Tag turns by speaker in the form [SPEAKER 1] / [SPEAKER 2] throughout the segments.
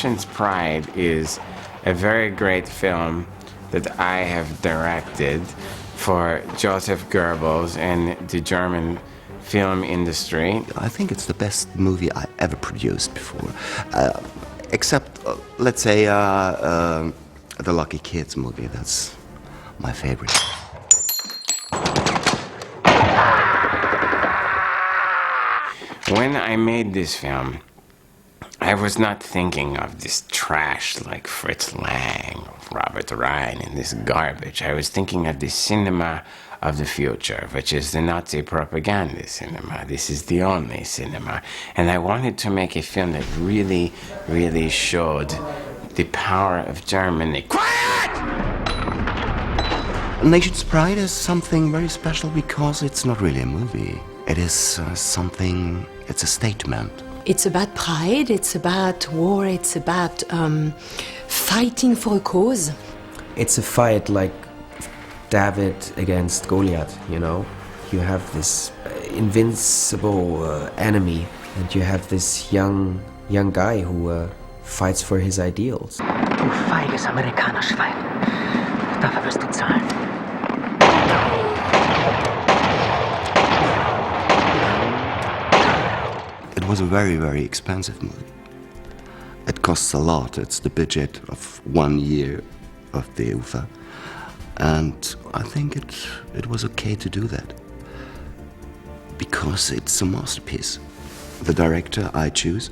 [SPEAKER 1] Nation's Pride is a very great film that I have directed for Joseph Goebbels and the German film industry.
[SPEAKER 2] I think it's the best movie I ever produced before, except, let's say, the Lucky Kids movie. That's my favorite.
[SPEAKER 1] When I made this film, I was not thinking of this trash like Fritz Lang, Robert Ryan, and this garbage. I was thinking of the cinema of the future, which is the Nazi propaganda cinema. This is the only cinema. And I wanted to make a film that really, really showed the power of Germany. Quiet!
[SPEAKER 2] Nation's Pride is something very special because it's not really a movie. It is something, it's a statement.
[SPEAKER 3] It's about pride, it's about war, it's about fighting for a cause.
[SPEAKER 4] It's a fight like David against Goliath, you know? You have this invincible enemy, and you have this young guy who fights for his ideals.
[SPEAKER 5] Du feiges Amerikanerschwein. Dafür wirst du zahlen.
[SPEAKER 2] It was a very, very expensive movie. It costs a lot. It's the budget of 1 year of the UFA. And I think it was okay to do that. Because it's a masterpiece. The director I choose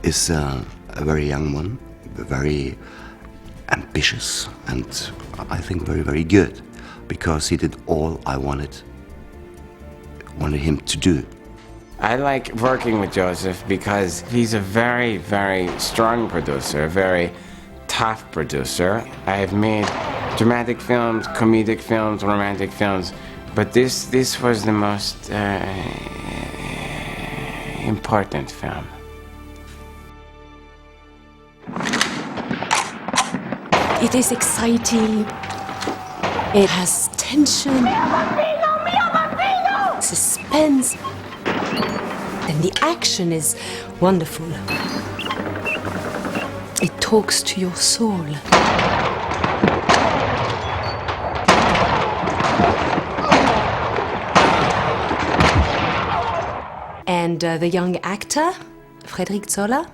[SPEAKER 2] is a very young one, very ambitious, and I think very, very good. Because he did all I wanted him to do.
[SPEAKER 1] I like working with Joseph because he's a very, very strong producer, a very tough producer. I have made dramatic films, comedic films, romantic films, but this was the most important film.
[SPEAKER 3] It is exciting. It has tension, suspense, and the action is wonderful. It talks to your soul. And the young actor, Frédéric Zoller,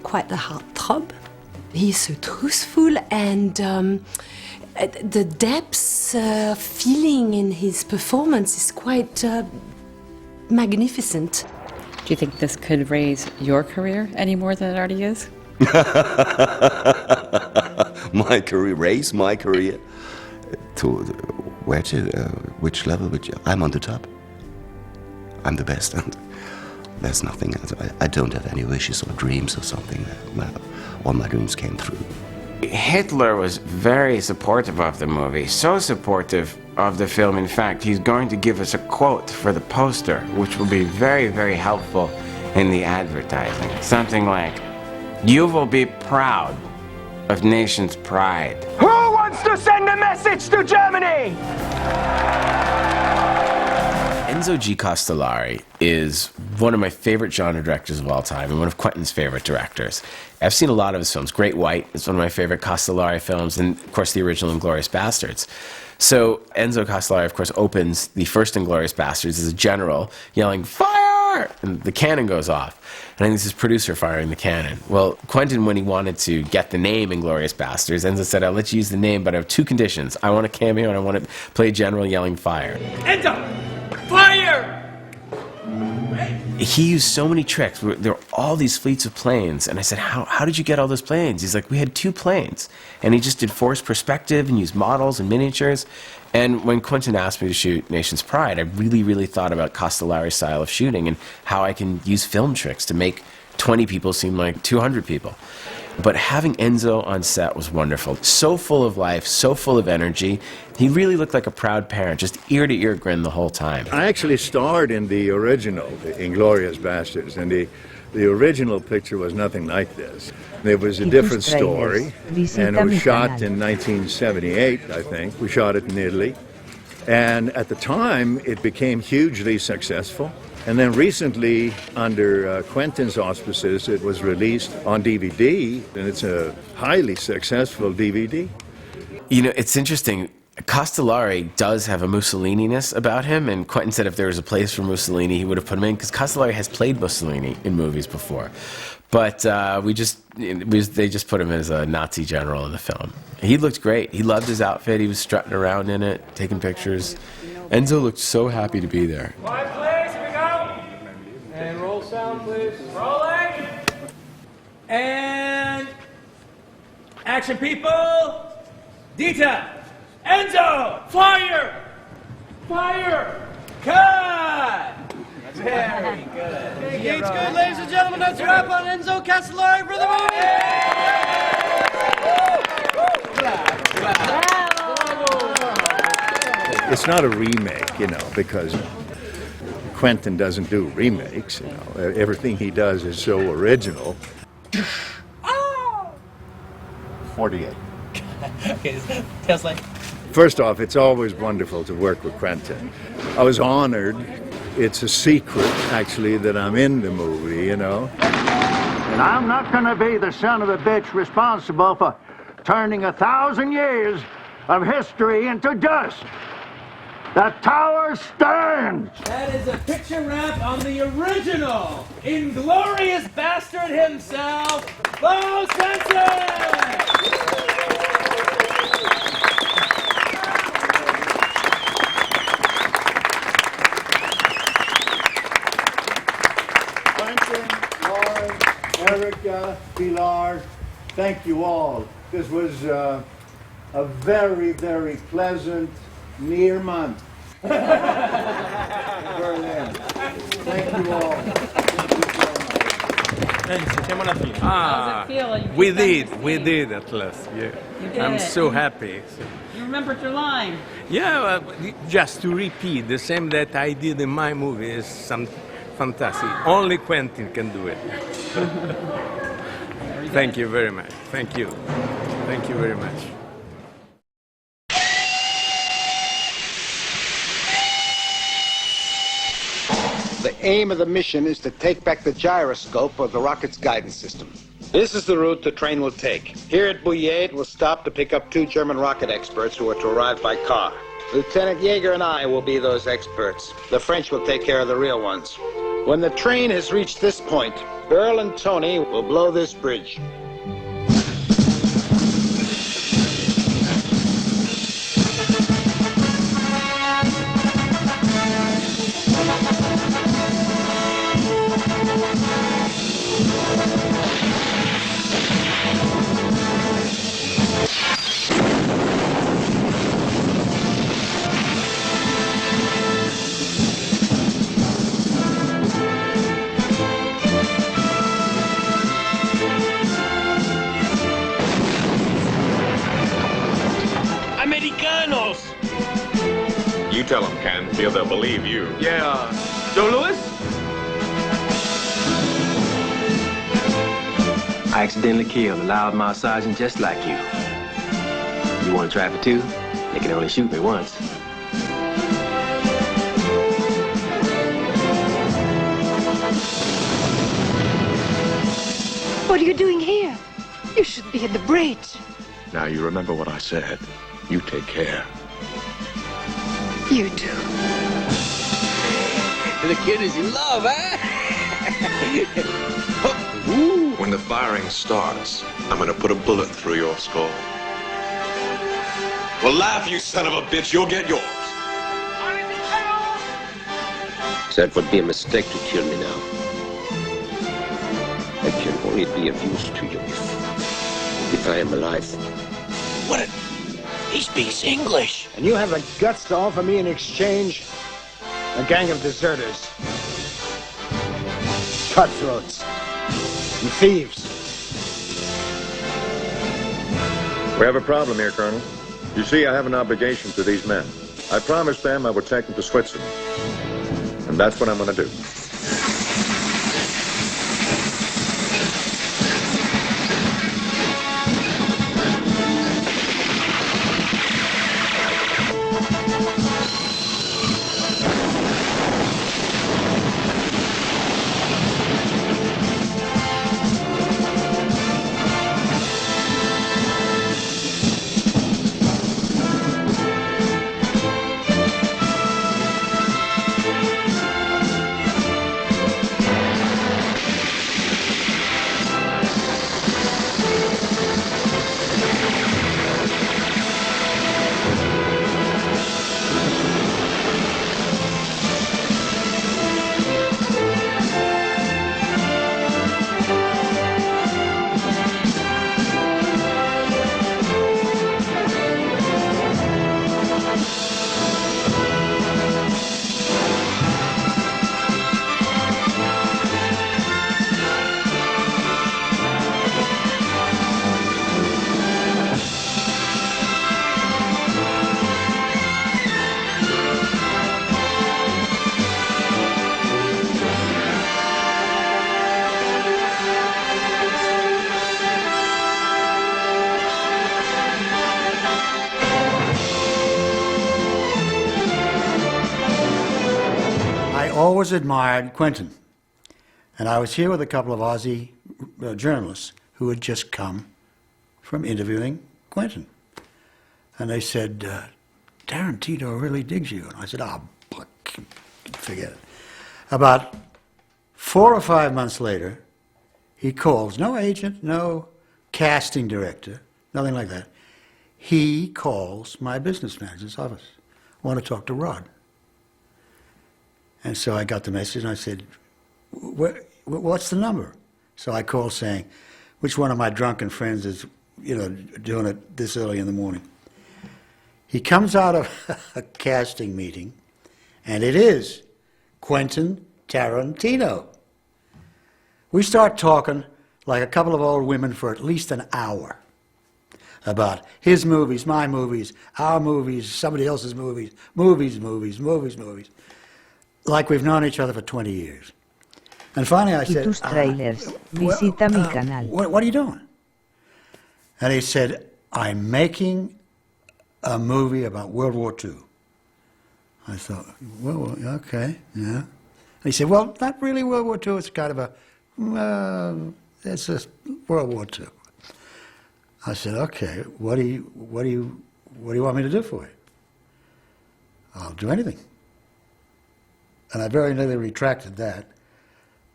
[SPEAKER 3] quite the heartthrob. He's so truthful, and the depth feeling in his performance is quite magnificent.
[SPEAKER 6] Do you think this could raise your career any more than it already is?
[SPEAKER 2] My career, raise my career to where to, which level? I'm on the top. I'm the best, and there's nothing else. I don't have any wishes or dreams or something. All my dreams came true.
[SPEAKER 1] Hitler was very supportive of the movie, so supportive of the film. In fact, he's going to give us a quote for the poster, which will be very, very helpful in the advertising. Something like, "You will be proud of Nation's Pride."
[SPEAKER 7] Who wants to send a message to Germany?
[SPEAKER 8] Enzo G. Castellari is one of my favorite genre directors of all time and one of Quentin's favorite directors. I've seen a lot of his films. Great White is one of my favorite Castellari films, and of course the original Inglourious Bastards. So Enzo Castellari, of course, opens the first Inglourious Bastards as a general yelling, "Fire!" and the cannon goes off. And I think this is producer firing the cannon. Well, Quentin, when he wanted to get the name Inglourious Bastards, Enzo said, "I'll let you use the name, but I have two conditions. I want a cameo and I want to play a general yelling fire."
[SPEAKER 7] Enzo! Fire!
[SPEAKER 8] He used so many tricks. There were all these fleets of planes, and I said, how did you get all those planes? He's like, "We had 2 planes." And he just did forced perspective and used models and miniatures. And when Quentin asked me to shoot Nation's Pride, I really, really thought about Castellari's style of shooting and how I can use film tricks to make 20 people seem like 200 people. But having Enzo on set was wonderful. So full of life, so full of energy. He really looked like a proud parent, just ear-to-ear grin the whole time.
[SPEAKER 9] I actually starred in the original, the Inglourious Bastards, and the original picture was nothing like this. It was a different story, and it was shot in 1978, I think. We shot it in Italy. And at the time, it became hugely successful. And then recently, under Quentin's auspices, it was released on DVD, and it's a highly successful DVD.
[SPEAKER 8] You know, it's interesting. Castellari does have a Mussolini-ness about him, and Quentin said if there was a place for Mussolini, he would have put him in, because Castellari has played Mussolini in movies before. But they just put him as a Nazi general in the film. He looked great. He loved his outfit. He was strutting around in it, taking pictures. Enzo looked so happy to be there.
[SPEAKER 7] Quiet, please. Here we go. And roll sound, please. Rolling. And action, people. Dita. Enzo. Fire. Fire. Cut. Very good.
[SPEAKER 10] Gates good, ladies and gentlemen. That's a wrap on Enzo Castellari for the movie.
[SPEAKER 9] It's not a remake, you know, because Quentin doesn't do remakes, you know. Everything he does is so original. 48.
[SPEAKER 10] Okay, test like.
[SPEAKER 9] First off, it's always wonderful to work with Quentin. I was honored. It's a secret, actually, that I'm in the movie, you know.
[SPEAKER 11] And I'm not going to be the son of a bitch responsible for turning 1,000 years of history into dust. The tower stands!
[SPEAKER 7] That is a picture wrap on the original, inglorious bastard himself, Bo Svensson!
[SPEAKER 11] Erica, Pilar, thank you all. This was a very, very pleasant near month. Berlin. Thank you all.
[SPEAKER 12] Ah, we did at last. Yeah, I'm so happy.
[SPEAKER 6] You remembered your line.
[SPEAKER 12] Yeah, just to repeat the same that I did in my movie is some fantastic. Only Quentin can do it. Thank you very much. Thank you. Thank you very much.
[SPEAKER 13] The aim of the mission is to take back the gyroscope of the rocket's guidance system. This is the route the train will take. Here at Bouillet, it will stop to pick up 2 German rocket experts who are to arrive by car. Lieutenant Yeager and I will be those experts. The French will take care of the real ones. When the train has reached this point, Earl and Tony will blow this bridge.
[SPEAKER 7] Americanos!
[SPEAKER 14] You tell them, Ken. Feel they'll believe you.
[SPEAKER 7] Yeah. Joe Louis?
[SPEAKER 15] I accidentally killed a loudmouth sergeant just like you. You want to try for 2? They can only shoot me once.
[SPEAKER 16] What are you doing here? You should be at the bridge.
[SPEAKER 14] Now you remember what I said. You take care.
[SPEAKER 16] You do.
[SPEAKER 15] The kid is in love, eh?
[SPEAKER 14] When the firing starts, I'm gonna put a bullet through your skull. Well, laugh, you son of a bitch. You'll get yours.
[SPEAKER 15] That would be a mistake to kill me now. I can only be of use to you if I am alive.
[SPEAKER 7] What? He speaks English.
[SPEAKER 13] And you have the guts to offer me in exchange a gang of deserters, cutthroats, and thieves.
[SPEAKER 14] We have a problem here, Colonel. You see, I have an obligation to these men. I promised them I would take them to Switzerland. And that's what I'm going to do.
[SPEAKER 17] always admired Quentin. And I was here with a couple of Aussie journalists who had just come from interviewing Quentin. And they said, Tarantino really digs you. And I said, forget it. About 4 or 5 months later, he calls, no agent, no casting director, nothing like that. He calls my business manager's office. I want to talk to Rod. And so I got the message and I said, what's the number? So I called saying, which one of my drunken friends is, doing it this early in the morning? He comes out of a casting meeting, and it is Quentin Tarantino. We start talking like a couple of old women for at least an hour about his movies, my movies, our movies, somebody else's movies, movies. Like we've known each other for 20 years. And finally I said,
[SPEAKER 18] tus trailers. Visita mi canal.
[SPEAKER 17] What are you doing? And he said, I'm making a movie about World War II. I thought, well, okay, yeah. And he said, well, not really World War II, it's kind of it's a World War II. I said, okay, what do you want me to do for you? I'll do anything. And I very nearly retracted that.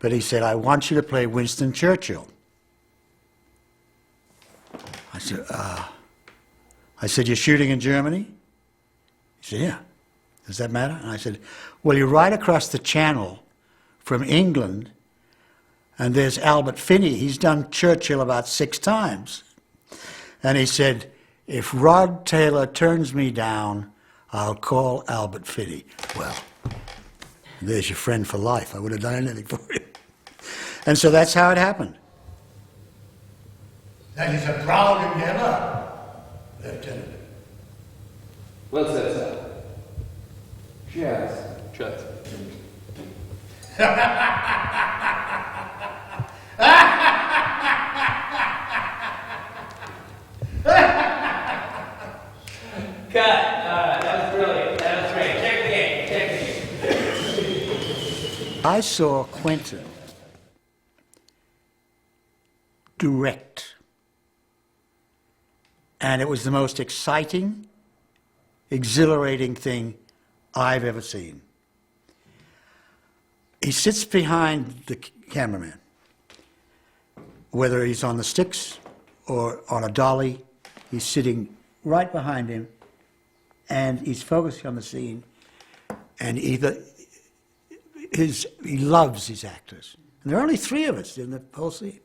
[SPEAKER 17] But he said, I want you to play Winston Churchill. I said, you're shooting in Germany? He said, yeah. Does that matter? And I said, well, you're right across the channel from England, and there's Albert Finney. He's done Churchill about 6 times. And he said, if Rod Taylor turns me down, I'll call Albert Finney. Well, there's your friend for life. I would have done anything for you. And so that's how it happened. That is a proud endeavor, Lieutenant.
[SPEAKER 15] Well said, sir. Cheers. Cheers.
[SPEAKER 7] Cut. That was brilliant. That was great. Check the game.
[SPEAKER 17] I saw Quentin direct, and it was the most exciting, exhilarating thing I've ever seen. He sits behind the cameraman, whether he's on the sticks or on a dolly, he's sitting right behind him, and he's focusing on the scene, and he loves his actors. And there are only 3 of us in the whole scene.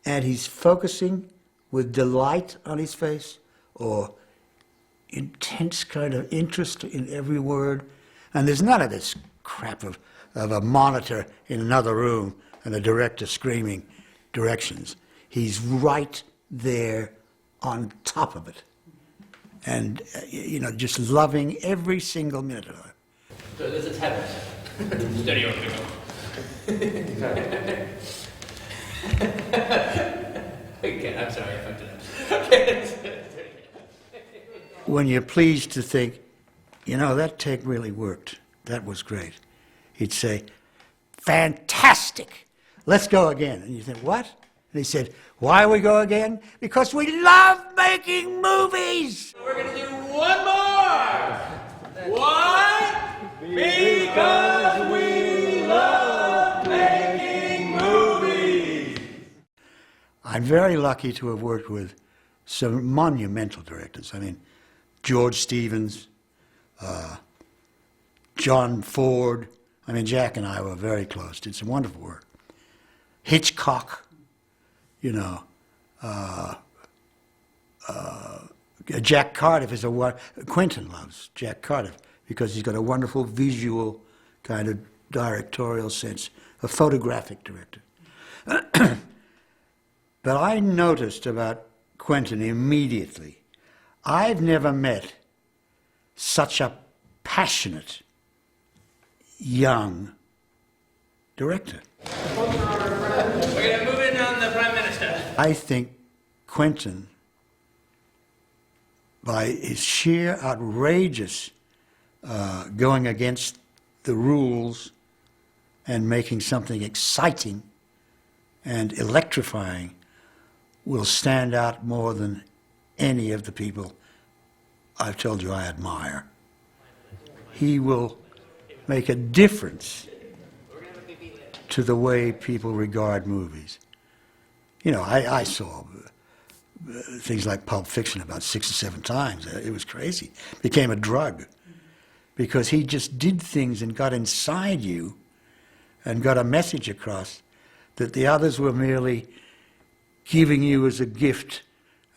[SPEAKER 17] And he's focusing with delight on his face, or intense kind of interest in every word. And there's none of this crap of a monitor in another room and a director screaming directions. He's right there on top of it. And, just loving every single minute of it.
[SPEAKER 7] So there's a tether. Steady on the go. Okay, I'm sorry, I fucked it up.
[SPEAKER 17] When you're pleased to think, that take really worked. That was great. He'd say, fantastic. Let's go again. And you think, what? And he said, why we go again? Because we love making movies.
[SPEAKER 7] We're going to do one more. Why? Because we love making movies.
[SPEAKER 17] I'm very lucky to have worked with some monumental directors. I mean, George Stevens, John Ford. I mean, Jack and I were very close, did some wonderful work. Hitchcock, Jack Cardiff is Quentin loves Jack Cardiff because he's got a wonderful visual kind of directorial sense, a photographic director. But I noticed about Quentin immediately, I've never met such a passionate young director.
[SPEAKER 7] We're going to move in on the Prime Minister.
[SPEAKER 17] I think Quentin, by his sheer outrageous going against the rules and making something exciting and electrifying will stand out more than any of the people I've told you I admire. He will make a difference to the way people regard movies. You know, I saw things like Pulp Fiction about 6 or 7 times. It was crazy. It became a drug because he just did things and got inside you and got a message across that the others were merely giving you as a gift.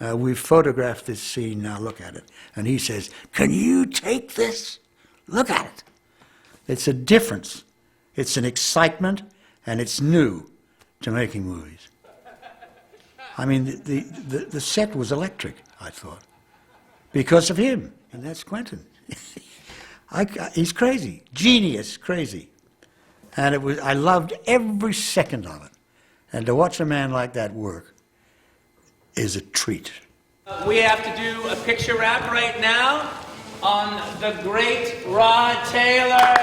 [SPEAKER 17] We've photographed this scene, now look at it. And he says, can you take this? Look at it. It's a difference. It's an excitement, and it's new to making movies. I mean, the set was electric, I thought, because of him, and that's Quentin. He's crazy, genius crazy. And I loved every second of it. And to watch a man like that work is a treat.
[SPEAKER 7] We have to do a picture wrap right now on the great Rod Taylor.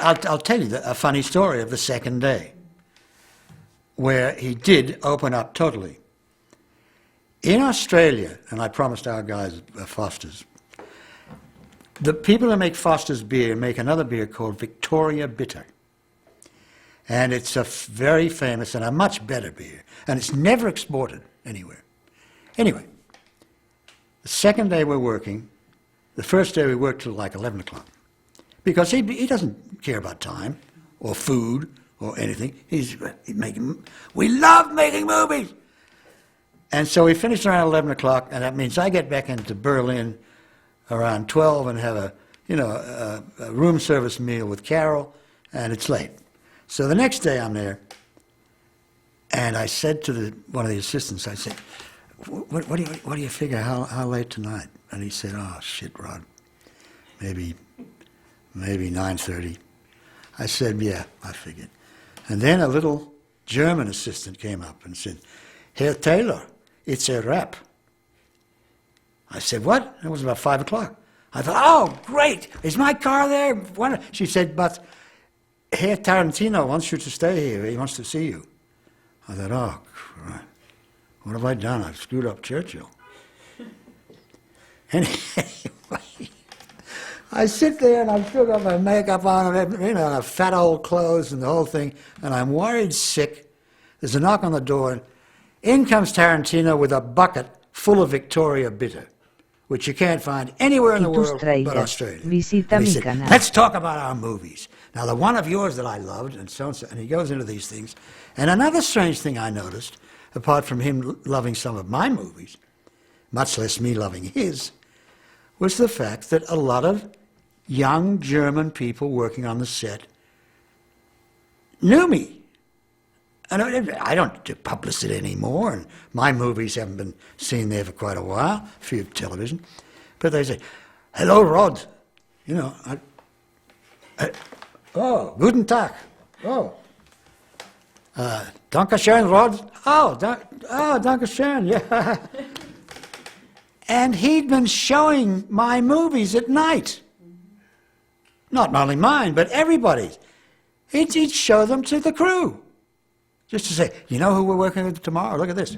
[SPEAKER 17] I'll tell you a funny story of the second day, where he did open up totally. In Australia, and I promised our guys Foster's, the people who make Foster's beer make another beer called Victoria Bitter. And it's a very famous and a much better beer. And it's never exported anywhere. Anyway, the second day we're working, the first day we worked till like 11 o'clock. Because he doesn't care about time or food or anything. He's making, we love making movies. And so we finished around 11 o'clock, and that means I get back into Berlin around 12 and have a room service meal with Carol, and it's late. So the next day I'm there, and I said to one of the assistants, I said, what do you figure, how late tonight? And he said, oh, shit, Rod, maybe 9:30. I said, yeah, I figured. And then a little German assistant came up and said, Herr Taylor, it's a wrap. I said, what? It was about 5 o'clock. I thought, oh, great. Is my car there? She said, but Herr Tarantino wants you to stay here. He wants to see you. I thought, oh, Christ. What have I done? I've screwed up Churchill. Anyway, I sit there and I've still got my makeup on and and fat old clothes and the whole thing, and I'm worried sick. There's a knock on the door, and in comes Tarantino with a bucket full of Victoria Bitter, which you can't find anywhere in the world but Australia. And he said, let's talk about our movies. Now, the one of yours that I loved, and so and so, and he goes into these things. And another strange thing I noticed, apart from him loving some of my movies, much less me loving his, was the fact that a lot of young German people working on the set knew me. And I don't do publicity anymore, and my movies haven't been seen there for quite a while, a few television. But they say, hello, Rod. Oh, guten Tag. Oh. Danke schön, Rod. Oh, danke schön, yeah. And he'd been showing my movies at night. Not only mine, but everybody's. He'd show them to the crew. Just to say, you know who we're working with tomorrow? Look at this.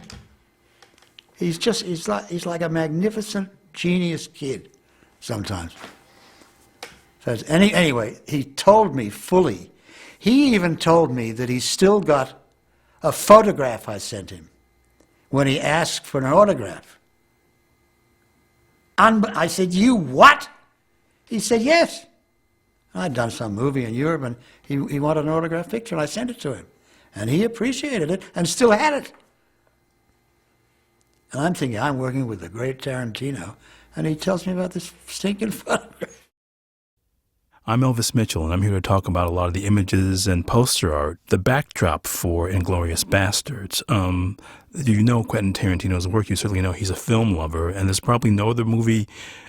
[SPEAKER 17] He's like a magnificent genius kid sometimes. So anyway, he told me fully. He even told me that he's still got a photograph I sent him when he asked for an autograph. I said, you what? He said, yes. I'd done some movie in Europe, and he wanted an autograph picture, and I sent it to him. And he appreciated it and still had it. And I'm thinking, I'm working with the great Tarantino, and he tells me about this stinking photograph.
[SPEAKER 19] I'm Elvis Mitchell, and I'm here to talk about a lot of the images and poster art, the backdrop for Inglourious Bastards. You know Quentin Tarantino's work, you certainly know he's a film lover, and there's probably no other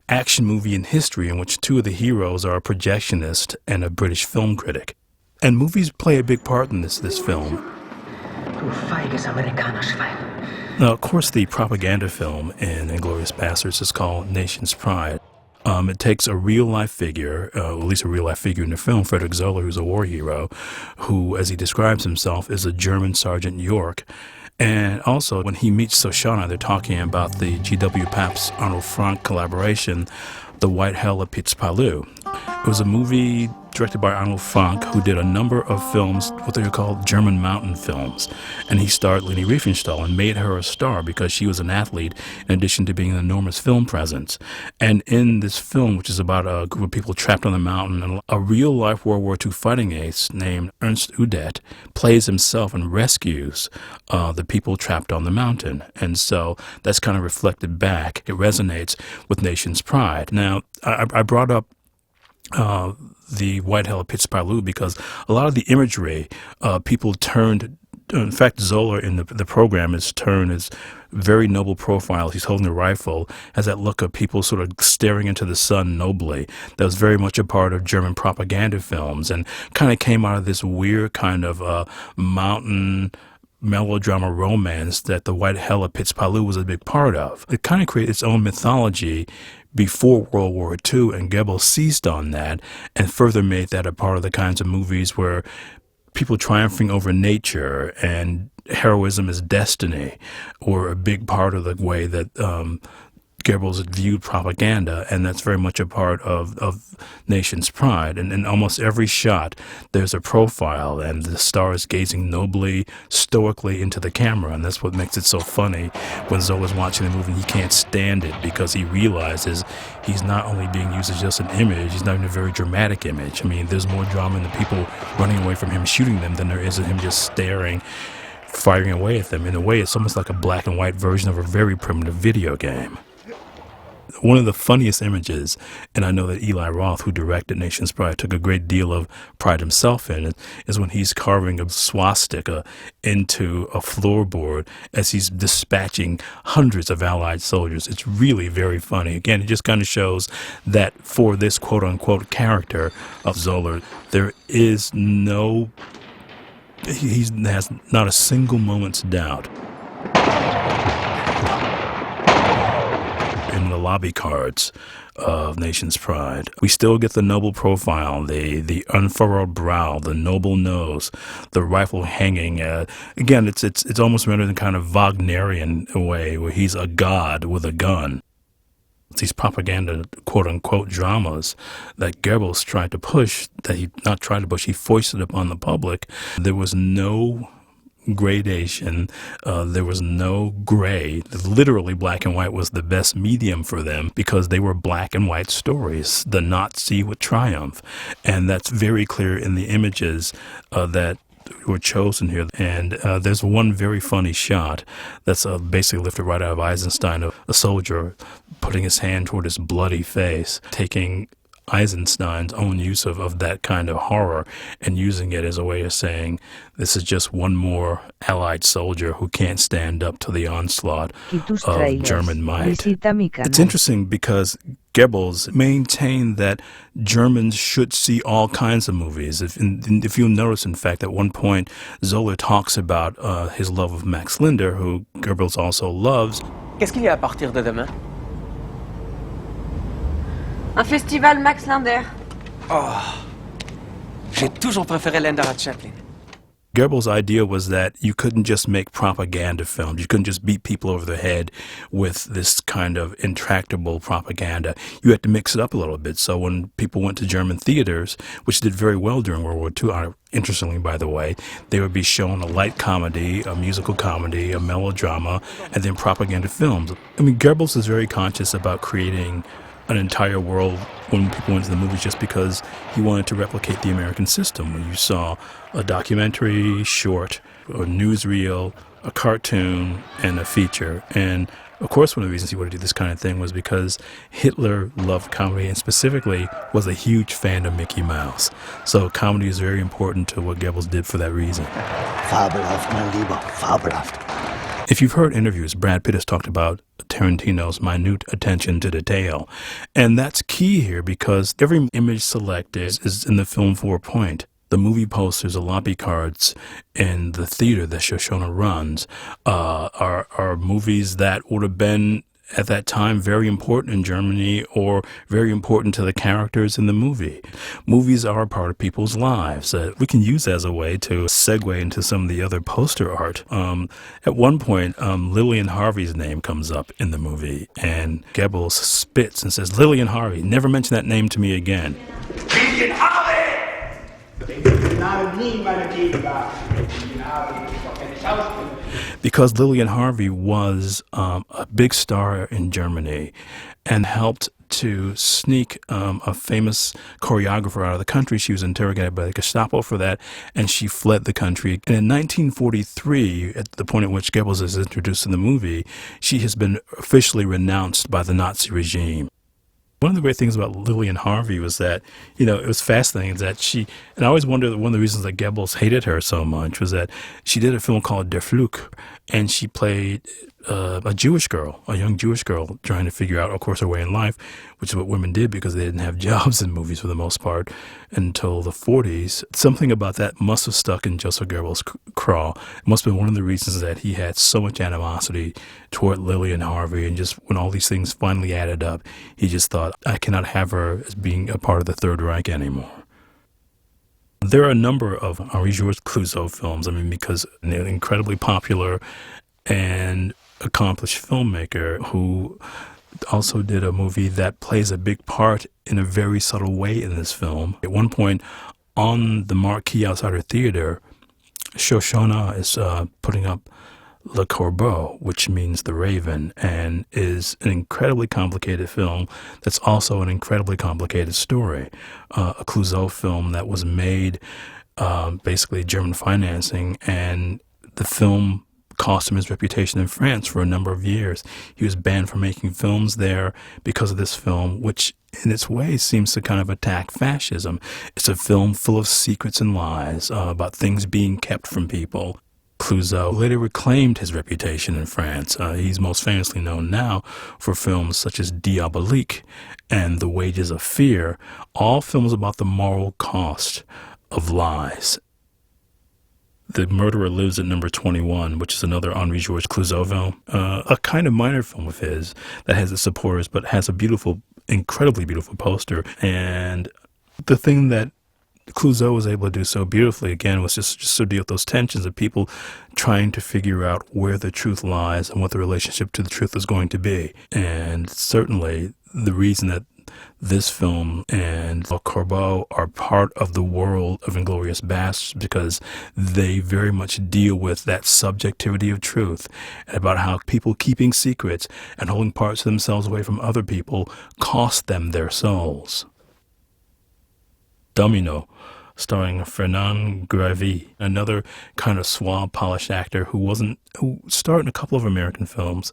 [SPEAKER 19] action movie in history in which two of the heroes are a projectionist and a British film critic. And movies play a big part in this film.
[SPEAKER 5] Du feiges Amerikanerschwein.
[SPEAKER 19] Now, of course, the propaganda film in Inglourious Bastards is called Nation's Pride. It takes a real-life figure, at least a real-life figure in the film, Frederick Zoller, who's a war hero, who, as he describes himself, is a German Sergeant York. And also, when he meets Shoshana, they're talking about the G.W. Pabst Arnold Frank collaboration, The White Hell of Pitzpalu. It was a movie directed by Arnold Frank, who did a number of films, what they were called German mountain films. And he starred Leni Riefenstahl and made her a star because she was an athlete in addition to being an enormous film presence. And in this film, which is about a group of people trapped on the mountain, a real-life World War II fighting ace named Ernst Udet plays himself and rescues the people trapped on the mountain. And so that's kind of reflected back. It resonates with Nation's Pride. Now, I brought up the White Hell of Pitzpalu because a lot of the imagery, people turned, in fact, Zoller in the program is turned as very noble profiles. He's holding a rifle, has that look of people sort of staring into the sun nobly. That was very much a part of German propaganda films and kind of came out of this weird kind of mountain melodrama romance that the White Hell of Pitzpalu was a big part of. It kind of created its own mythology before World War II, and Goebbels seized on that and further made that a part of the kinds of movies where people triumphing over nature and heroism is destiny were a big part of the way that Goebbels viewed propaganda, and that's very much a part of Nation's Pride. And in almost every shot, there's a profile, and the star is gazing nobly, stoically into the camera, and that's what makes it so funny when Zola's watching the movie and he can't stand it because he realizes he's not only being used as just an image, he's not even a very dramatic image. I mean, there's more drama in the people running away from him shooting them than there is in him just staring, firing away at them. In a way, it's almost like a black and white version of a very primitive video game. One of the funniest images, and I know that Eli Roth, who directed Nation's Pride, took a great deal of pride himself in it, is when he's carving a swastika into a floorboard as he's dispatching hundreds of Allied soldiers. It's really very funny. Again, it just kind of shows that for this quote-unquote character of Zoller, there is no, he has not a single moment's doubt. In the lobby cards of Nation's Pride, we still get the noble profile, the unfurrowed brow, the noble nose, the rifle hanging. Again, it's almost rendered in kind of Wagnerian way, where he's a god with a gun. These propaganda, quote-unquote, dramas that Goebbels tried to push, he foisted upon the public. There was no gradation, there was no gray. Literally, black and white was the best medium for them because they were black and white stories. The Nazi would triumph, and that's very clear in the images that were chosen here. And there's one very funny shot that's basically lifted right out of Eisenstein, of a soldier putting his hand toward his bloody face, taking Eisenstein's own use of that kind of horror and using it as a way of saying this is just one more Allied soldier who can't stand up to the onslaught of German might. It's interesting because Goebbels maintained that Germans should see all kinds of movies. If you'll notice, in fact, at one point, Zoller talks about his love of Max Linder, who Goebbels also loves.
[SPEAKER 15] Qu'est-ce qu'il y a à partir de demain?
[SPEAKER 16] Un festival Max Linder.
[SPEAKER 15] Oh, j'ai toujours préféré Linder à Chaplin.
[SPEAKER 19] Goebbels' idea was that you couldn't just make propaganda films. You couldn't just beat people over the head with this kind of intractable propaganda. You had to mix it up a little bit. So when people went to German theaters, which did very well during World War II, interestingly, by the way, they would be shown a light comedy, a musical comedy, a melodrama, and then propaganda films. I mean, Goebbels is very conscious about creating an entire world when people went to the movies just because he wanted to replicate the American system. When you saw a documentary, short, a newsreel, a cartoon, and a feature. And Of course, one of the reasons he wanted to do this kind of thing was because Hitler loved comedy and specifically was a huge fan of Mickey Mouse. So comedy is very important to what Goebbels did for that reason.
[SPEAKER 17] Fabelhaft, mein Lieber, fabelhaft.
[SPEAKER 19] If you've heard interviews, Brad Pitt has talked about Tarantino's minute attention to detail. And that's key here because every image selected is in the film for a point. The movie posters, the lobby cards in the theater that Shoshana runs are movies that would have been, at that time, very important in Germany or very important to the characters in the movie. Movies are a part of people's lives. We can use as a way to segue into some of the other poster art. At one point, Lillian Harvey's name comes up in the movie, and Goebbels spits and says, "Lillian Harvey, never mention that name to me again."
[SPEAKER 20] Lillian Harvey!
[SPEAKER 19] Because Lillian Harvey was a big star in Germany and helped to sneak a famous choreographer out of the country. She was interrogated by the Gestapo for that, and she fled the country. And in 1943, at the point at which Goebbels is introduced in the movie, she has been officially renounced by the Nazi regime. One of the great things about Lillian Harvey was that, it was fascinating that and I always wondered, one of the reasons that Goebbels hated her so much was that she did a film called Der Flug, and she played a Jewish girl, a young Jewish girl, trying to figure out, of course, her way in life, which is what women did because they didn't have jobs in movies for the most part until the 40s. Something about that must have stuck in Joseph Goebbels' craw. It must have been one of the reasons that he had so much animosity toward Lillian Harvey, and just when all these things finally added up, he just thought, I cannot have her as being a part of the Third Reich anymore. There are a number of Henri-Georges Clouzot films, because they're incredibly popular and accomplished filmmaker who also did a movie that plays a big part in a very subtle way in this film. At one point, on the marquee outside her theater, Shoshana is putting up Le Corbeau, which means the raven, and is an incredibly complicated film that's also an incredibly complicated story. A Clouzot film that was made basically German financing, and the film cost him his reputation in France for a number of years. He was banned from making films there because of this film, which in its way seems to kind of attack fascism. It's a film full of secrets and lies about things being kept from people. Clouzot later reclaimed his reputation in France. He's most famously known now for films such as Diabolique and The Wages of Fear, all films about the moral cost of lies. The Murderer Lives at Number 21, which is another Henri-Georges Clouzot film, a kind of minor film of his that has its supporters but has a beautiful, incredibly beautiful poster. And the thing that Clouzot was able to do so beautifully, again, was just to deal with those tensions of people trying to figure out where the truth lies and what the relationship to the truth is going to be. And certainly the reason that this film and Le Corbeau are part of the world of Inglourious Basterds because they very much deal with that subjectivity of truth and about how people keeping secrets and holding parts of themselves away from other people cost them their souls. Domino, starring Fernand Gravy, another kind of suave, polished actor who starred in a couple of American films,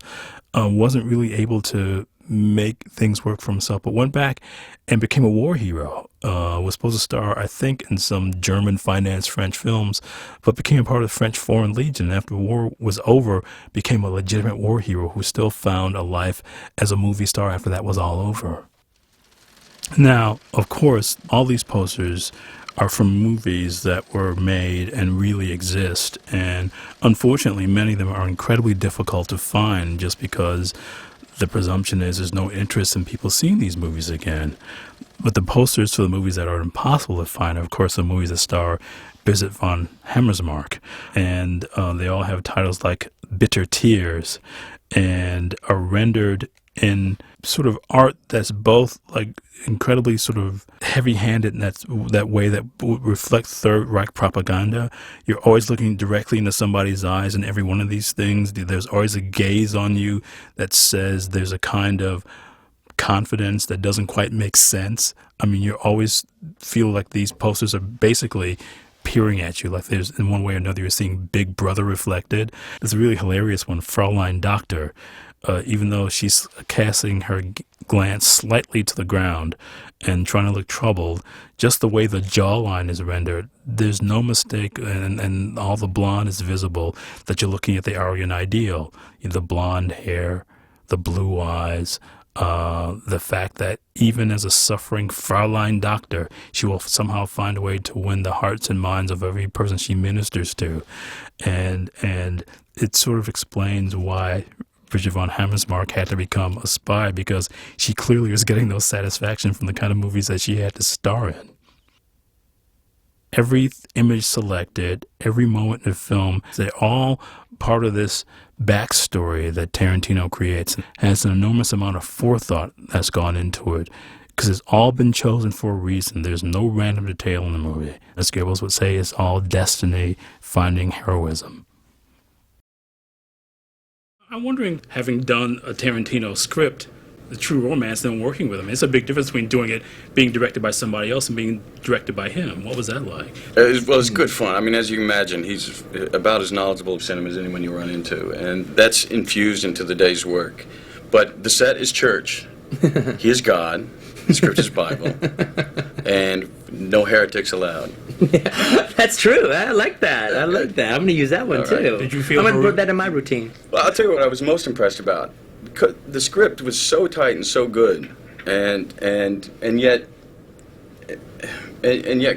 [SPEAKER 19] wasn't really able to make things work for himself, but went back and became a war hero. Was supposed to star, I think, in some German-financed French films, but became a part of the French Foreign Legion. After the war was over, became a legitimate war hero who still found a life as a movie star after that was all over. Now, of course, all these posters are from movies that were made and really exist, and unfortunately many of them are incredibly difficult to find just because the presumption is there's no interest in people seeing these movies again. But the posters for the movies that are impossible to find are, of course, the movies that star Birgit von Hammersmark, and they all have titles like Bitter Tears and are rendered in sort of art that's both like incredibly sort of heavy-handed, and that's that way that would reflect Third Reich propaganda. You're always looking directly into somebody's eyes in every one of these things. There's always a gaze on you that says there's a kind of confidence that doesn't quite make sense. You always feel like these posters are basically peering at you, like there's, in one way or another, you're seeing Big Brother reflected. There's a really hilarious one, Fraulein Doctor, even though she's casting her glance slightly to the ground and trying to look troubled, just the way the jawline is rendered, there's no mistake, and all the blonde is visible, that you're looking at the Aryan ideal. The blonde hair, the blue eyes, the fact that even as a suffering Fraulein doctor, she will somehow find a way to win the hearts and minds of every person she ministers to. And it sort of explains why Bridget von Hammersmark had to become a spy, because she clearly was getting no satisfaction from the kind of movies that she had to star in. Every image selected, every moment in the film, they're all part of this backstory that Tarantino creates. It has an enormous amount of forethought that's gone into it, because it's all been chosen for a reason. There's no random detail in the movie. As Goebbels would say, it's all destiny finding heroism. I'm wondering, having done a Tarantino script, the True Romance, then working with him, it's a big difference between doing it, being directed by somebody else, and being directed by him. What was that like?
[SPEAKER 20] Well, it's good fun. I mean, as you can imagine, he's about as knowledgeable of cinema as anyone you run into, and that's infused into the day's work. But the set is church. He is God. The script is Bible. And no heretics allowed.
[SPEAKER 21] That's true. I like that. I like that. I'm going to use that one, too.
[SPEAKER 19] Did you feel
[SPEAKER 21] I'm going to put that in my routine.
[SPEAKER 20] Well, I'll tell you what I was most impressed about. The script was so tight and so good, and yet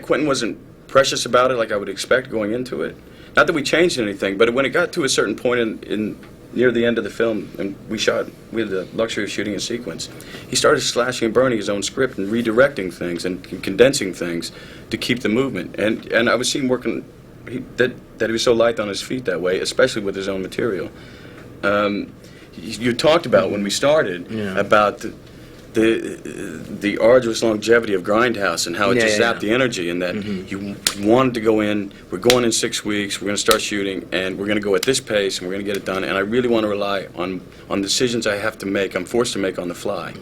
[SPEAKER 20] Quentin wasn't precious about it like I would expect going into it. Not that we changed anything, but when it got to a certain point in near the end of the film, and we had the luxury of shooting a sequence, he started slashing and burning his own script and redirecting things and condensing things to keep the movement. And I was seeing working that he was so light on his feet that way, especially with his own material. You talked about when we started about the arduous longevity of Grindhouse and how it just zapped the energy, and that you wanted to go in, we're going in 6 weeks, we're going to start shooting, and we're going to go at this pace, and we're going to get it done, and I really want to rely on decisions I have to make, I'm forced to make on the fly.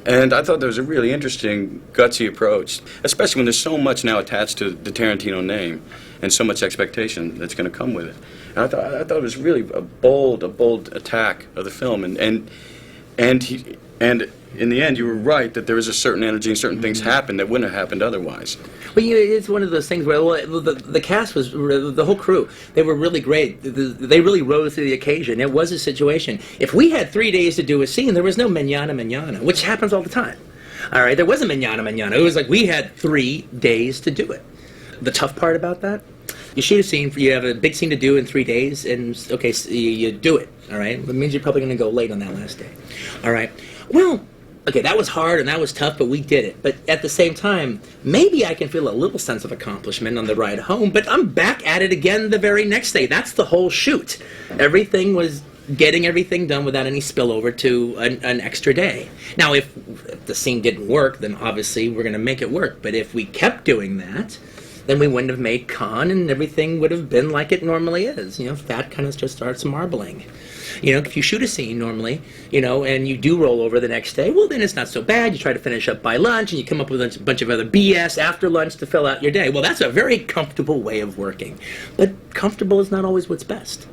[SPEAKER 20] And I thought that was a really interesting, gutsy approach, especially when there's so much now attached to the Tarantino name and so much expectation that's going to come with it. And I thought it was really a bold attack of the film, and in the end, you were right that there is a certain energy and certain things happen that wouldn't have happened otherwise.
[SPEAKER 21] Well, it's one of those things where the cast was, the whole crew, they were really great. They really rose to the occasion. It was a situation. If we had 3 days to do a scene, there was no manana, which happens all the time. All right, there wasn't manana. It was like we had 3 days to do it. The tough part about that, you shoot a scene, you have a big scene to do in 3 days, and okay, so you do it, all right? It means you're probably going to go late on that last day, all right? Well, okay, that was hard and that was tough, but we did it. But at the same time, maybe I can feel a little sense of accomplishment on the ride home, but I'm back at it again the very next day. That's the whole shoot. Everything was getting everything done without any spillover to an extra day. Now, if the scene didn't work, then obviously we're going to make it work. But if we kept doing that, then we wouldn't have made Con, and everything would have been like it normally is. You know, that kind of just starts marbling. You know, if you shoot a scene normally, you know, and you do roll over the next day, well, then it's not so bad. You try to finish up by lunch, and you come up with a bunch of other BS after lunch to fill out your day. Well, that's a very comfortable way of working. But comfortable is not always what's best.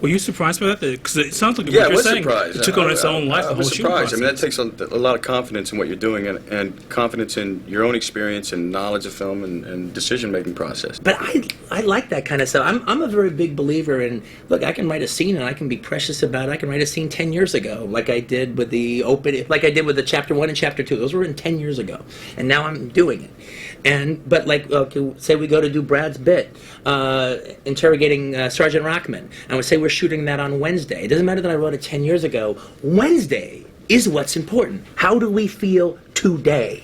[SPEAKER 19] Were you surprised by that? Because it sounds like
[SPEAKER 20] Yeah,
[SPEAKER 19] what
[SPEAKER 20] I
[SPEAKER 19] you're
[SPEAKER 20] was
[SPEAKER 19] saying.
[SPEAKER 20] surprised.
[SPEAKER 19] It took on its own life, the
[SPEAKER 20] I
[SPEAKER 19] whole
[SPEAKER 20] was
[SPEAKER 19] shooting
[SPEAKER 20] surprised.
[SPEAKER 19] process.
[SPEAKER 20] I mean, that takes a lot of confidence in what you're doing, and confidence in your own experience and knowledge of film and decision-making process.
[SPEAKER 21] But I like that kind of stuff. I'm a very big believer in, look, I can write a scene and I can be precious about it. I can write a scene 10 years ago, like I did with the Chapter 1 and Chapter 2. Those were in 10 years ago. And now I'm doing it. But like, okay, say we go to do Brad's bit, interrogating Sergeant Rockman, and we say we're shooting that on Wednesday. It doesn't matter that I wrote it 10 years ago. Wednesday is what's important. How do we feel today?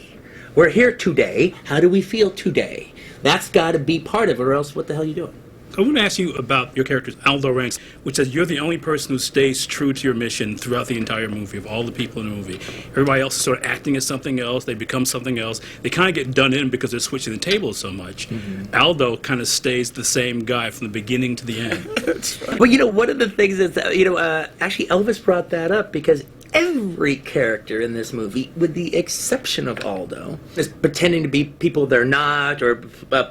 [SPEAKER 21] We're here today. How do we feel today? That's got to be part of it, or else what the hell are you doing?
[SPEAKER 19] I want to ask you about your characters, Aldo Ranks, which says you're the only person who stays true to your mission throughout the entire movie, of all the people in the movie. Everybody else is sort of acting as something else. They become something else. They kind of get done in because they're switching the tables so much. Mm-hmm. Aldo kind of stays the same guy from the beginning to the end.
[SPEAKER 21] Well, you know, one of the things is, actually Elvis brought that up, because every character in this movie, with the exception of Aldo, is pretending to be people they're not, or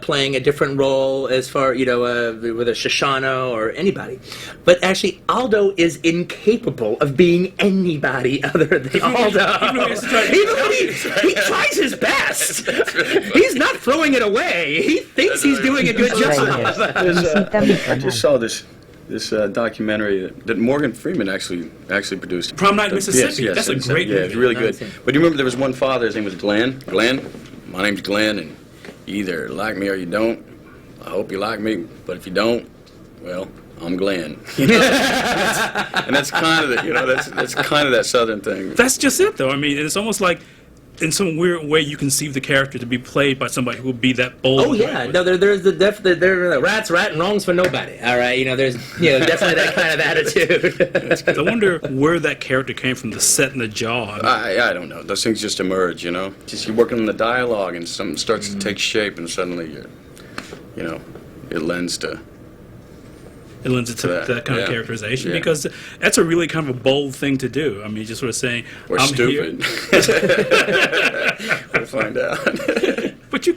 [SPEAKER 21] playing a different role as far, with a Shoshana or anybody. But actually, Aldo is incapable of being anybody other than Aldo. He tries his best. He's not throwing it away. He thinks he's doing a good job.
[SPEAKER 20] I just saw this documentary that Morgan Freeman actually produced.
[SPEAKER 19] Prom Night, Mississippi.
[SPEAKER 20] Yes,
[SPEAKER 19] That's a great movie.
[SPEAKER 20] Yeah, it's really good. But you remember there was one father, his name was Glenn. Glenn, my name's Glenn, and you either like me or you don't. I hope you like me, but if you don't, well, I'm Glenn. And that's kind of that's kind of that Southern thing.
[SPEAKER 19] That's just it, though. I mean, it's almost like, in some weird way, you conceive the character to be played by somebody who will be that bold.
[SPEAKER 21] Oh yeah, no, there's the rat's rat and wrong's for nobody. All right, there's definitely that kind of attitude.
[SPEAKER 19] I wonder where that character came from, the set and the jaw.
[SPEAKER 20] I don't know. Those things just emerge, Just you're working on the dialogue, and something starts to take shape, and suddenly it lends to.
[SPEAKER 19] It lends it to that kind of characterization, because that's a really kind of a bold thing to do. I mean, just sort of saying,
[SPEAKER 20] or
[SPEAKER 19] I'm
[SPEAKER 20] stupid. We'll find out.
[SPEAKER 19] But you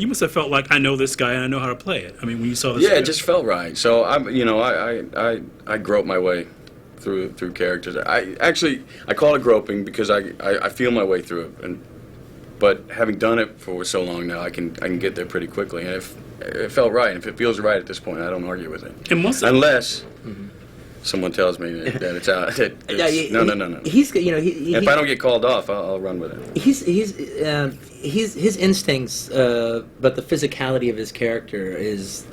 [SPEAKER 19] must have felt like, I know this guy and I know how to play it. I mean, when you saw this.
[SPEAKER 20] Yeah, it just felt right. So I grope my way through characters. I call it groping because I feel my way through it, but having done it for so long now, I can get there pretty quickly. And if it felt right, and if it feels right at this point, I don't argue with it. Unless someone tells me that it's out. No.
[SPEAKER 21] He's
[SPEAKER 20] if I don't get called off, I'll run with it.
[SPEAKER 21] His instincts, but the physicality of his character is.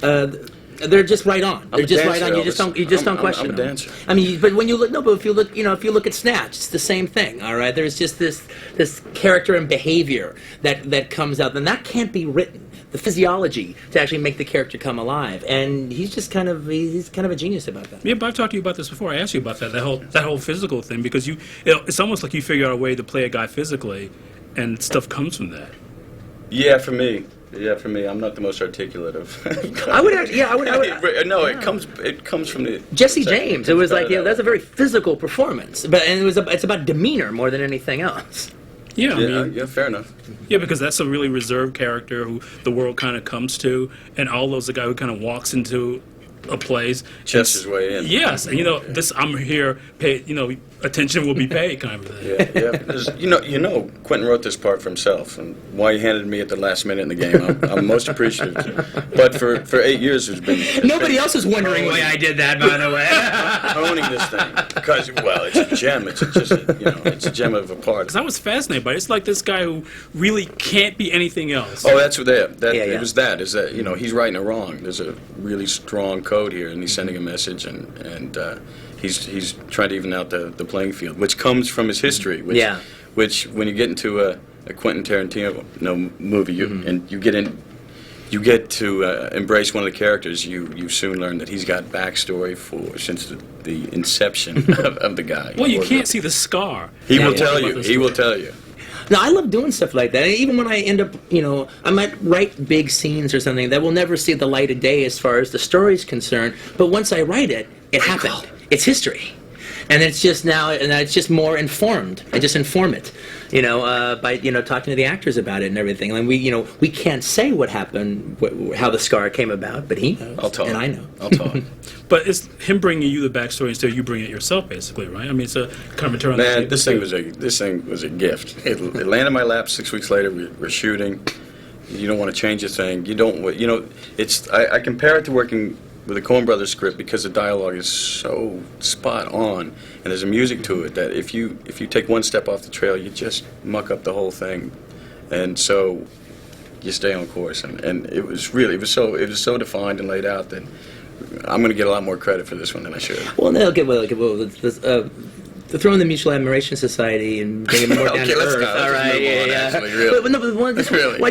[SPEAKER 21] They're just right on. They're just right on. You just don't question them.
[SPEAKER 20] I'm a dancer.
[SPEAKER 21] I mean, but when you look, but if you look at Snatch, it's the same thing. All right, there's just this character and behavior that comes out, and that can't be written. The physiology to actually make the character come alive, and he's kind of a genius about that.
[SPEAKER 19] Yeah, but I've talked to you about this before. I asked you about that whole physical thing, because it's almost like you figure out a way to play a guy physically, and stuff comes from that.
[SPEAKER 20] Yeah, for me, I'm not the most articulate of.
[SPEAKER 21] I would
[SPEAKER 20] No, it comes from the
[SPEAKER 21] Jesse James. It was like that's a very physical performance, it's about demeanor more than anything else.
[SPEAKER 19] Yeah,
[SPEAKER 20] fair enough.
[SPEAKER 19] Yeah, because that's a really reserved character who the world kind of comes to, and Aldo's the guy who kind of walks into a place,
[SPEAKER 20] chests his way in.
[SPEAKER 19] Yes, and this I'm here, pay, attention will be paid kind of thing.
[SPEAKER 20] Yeah. Quentin wrote this part for himself, and why he handed me at the last minute in the game, I'm most appreciative. But for 8 years,
[SPEAKER 21] nobody else is wondering why I did that, by the way.
[SPEAKER 20] Owning this thing because it's a gem. It's a gem of a part.
[SPEAKER 19] Because I was fascinated by it. It's like this guy who really can't be anything else.
[SPEAKER 20] Oh, that's what it was. Is that he's right and wrong. There's a really strong code here, and he's sending a message, and he's trying to even out the playing field, which comes from his history. Which when you get into a Quentin Tarantino movie, and you get to embrace one of the characters, you soon learn that he's got backstory since the inception of the guy.
[SPEAKER 19] Well, you can't see the scar.
[SPEAKER 20] He will tell you. He will tell you.
[SPEAKER 21] Now, I love doing stuff like that. Even when I end up, I might write big scenes or something that will never see the light of day as far as the story's concerned, but once I write it, it happened. It's history. And it's just it's just more informed. I just inform it, by talking to the actors about it and everything. And we can't say what happened, how the scar came about, but he knows.
[SPEAKER 20] I'll talk.
[SPEAKER 21] And I know.
[SPEAKER 20] I'll talk.
[SPEAKER 19] But it's him bringing you the backstory instead of you bringing it yourself, basically, right? I mean, it's a kind of a turn.
[SPEAKER 20] Man, this thing was a gift. It landed in my lap 6 weeks later. We're shooting. You don't want to change a thing. You don't. I compare it to working with a Coen Brothers script because the dialogue is so spot on, and there's a music to it that if you take one step off the trail, you just muck up the whole thing, and so you stay on course. And it was so defined and laid out that I'm going to get a lot more credit for this one than I should.
[SPEAKER 21] Well, no, to throw in the Mutual Admiration Society and bring it more down to earth. All right, I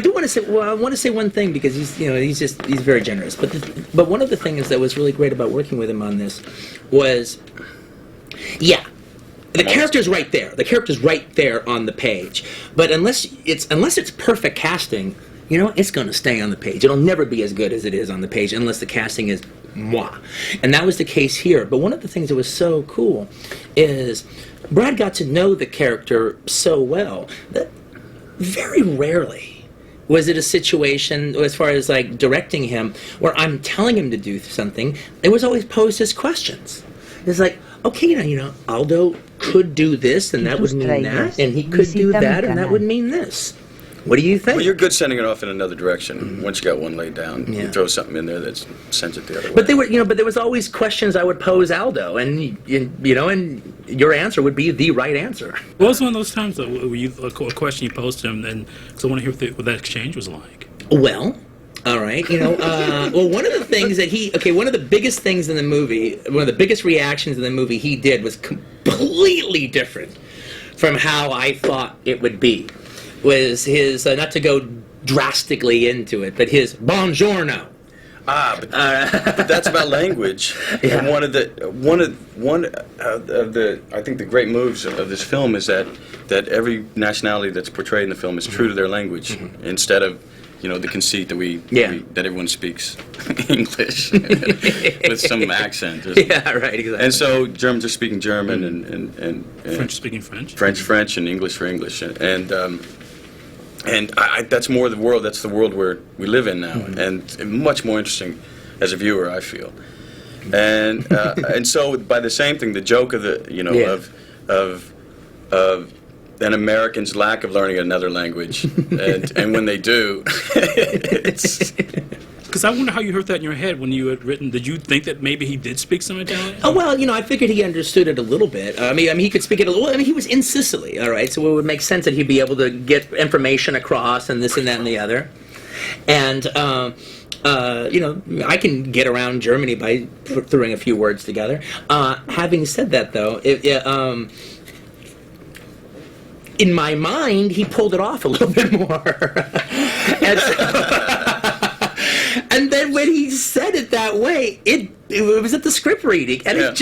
[SPEAKER 21] do want to say. Well, I want to say one thing because he's very generous. But one of the things that was really great about working with him on this was, the character's right there. The character's right there on the page. But unless it's perfect casting, it's going to stay on the page. It'll never be as good as it is on the page unless the casting is moi. And that was the case here. But one of the things that was so cool is Brad got to know the character so well that very rarely was it a situation, as far as like directing him, where I'm telling him to do something, it was always posed as questions. It's like, okay, Aldo could do this, and that would mean that, and he could do that, and that would mean this. What do you think?
[SPEAKER 20] Well, you're good sending it off in another direction. Once you got one laid down, you throw something in there that sends it the other way.
[SPEAKER 21] But they were, but there was always questions I would pose Aldo, and and your answer would be the right answer.
[SPEAKER 19] What was one of those times though, where a question you posed to him, and because I want to hear what that exchange was like?
[SPEAKER 21] Well, all right, well, one of the things that one of the biggest things in the movie, one of the biggest reactions in the movie he did was completely different from how I thought it would be. Was his, not to go drastically into it, but his buongiorno.
[SPEAKER 20] But that's about language. Yeah. And one of the I think the great moves of this film is that every nationality that's portrayed in the film is true to their language, instead of the conceit that that everyone speaks English with some accent.
[SPEAKER 21] Yeah, right, exactly.
[SPEAKER 20] And so Germans are speaking German and
[SPEAKER 19] French speaking French.
[SPEAKER 20] French, and English for English, and that's more the world. That's the world where we live in now, and much more interesting as a viewer, I feel. And and so by the same thing, the joke of the of an American's lack of learning another language, and when they do, it's.
[SPEAKER 19] Because I wonder how you heard that in your head when you had written. Did you think that maybe he did speak some Italian?
[SPEAKER 21] Oh, well, I figured he understood it a little bit. I mean, he could speak it a little. I mean, he was in Sicily, all right, so it would make sense that he'd be able to get information across and this and that and the other. And, I can get around Germany by throwing a few words together. Having said that, though, in my mind, he pulled it off a little bit more. And then when he said it that way, it was at the script reading, and it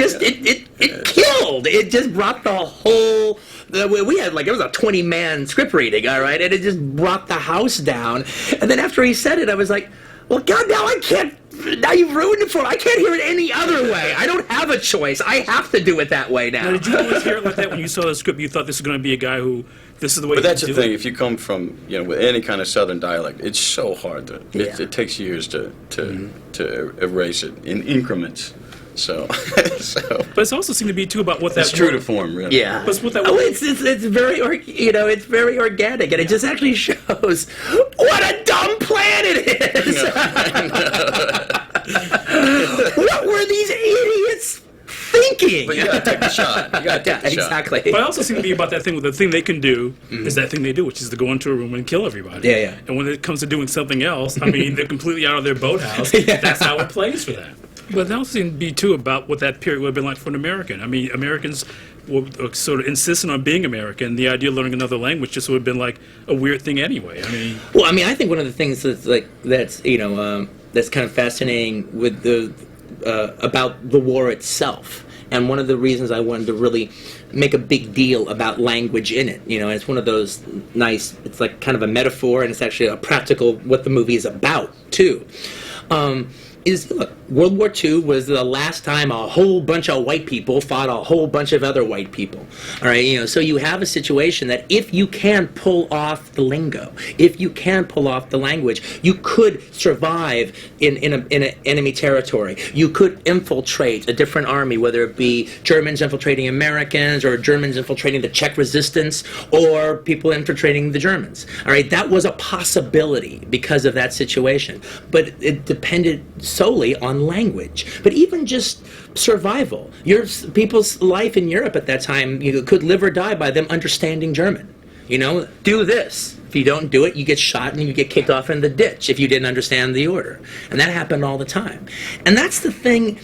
[SPEAKER 21] killed. It just brought the whole. We had it was a 20-man script reading, all right, and it just brought the house down. And then after he said it, I was like, well, God, now I can't. Now you've ruined it for me. I can't hear it any other way. I don't have a choice. I have to do it that way now.
[SPEAKER 19] Did you always hear it like that when you saw the script? You thought this was going to be a guy who. This is the way.
[SPEAKER 20] But that's the thing. If you come from with any kind of Southern dialect, it's so hard to. It takes years to erase it in increments. So.
[SPEAKER 19] But it's also seemed to be too about what
[SPEAKER 20] that's true to form, really.
[SPEAKER 21] Yeah. But what that it's very it's very organic, and it just actually shows what a dumb plan it is. What were these idiots thinking?
[SPEAKER 20] But you gotta take the shot. You gotta take the shot.
[SPEAKER 21] Exactly.
[SPEAKER 19] But I also seem to be about that thing. The thing they can do is that thing they do, which is to go into a room and kill everybody.
[SPEAKER 21] Yeah, yeah.
[SPEAKER 19] And when it comes to doing something else, I mean, they're completely out of their boathouse. That's how it plays for them. But that also seemed to be, too, about what that period would have been like for an American. I mean, Americans were sort of insistent on being American. The idea of learning another language just would have been like a weird thing anyway. I mean,
[SPEAKER 21] well, I mean, I think one of the things that's that's kind of fascinating with about the war itself, and one of the reasons I wanted to really make a big deal about language in it. It's one of those nice. It's like kind of a metaphor, and it's actually a practical what the movie is about too. Look, World War II was the last time a whole bunch of white people fought a whole bunch of other white people. All right, so you have a situation that if you can pull off the lingo, if you can pull off the language, you could survive in enemy territory. You could infiltrate a different army, whether it be Germans infiltrating Americans or Germans infiltrating the Czech resistance or people infiltrating the Germans. All right, that was a possibility because of that situation, but it depended solely on language. But even just survival, people's life in Europe at that time could live or die by them understanding German. Do this. If you don't do it, you get shot and you get kicked off in the ditch if you didn't understand the order. And that happened all the time. And that's the thing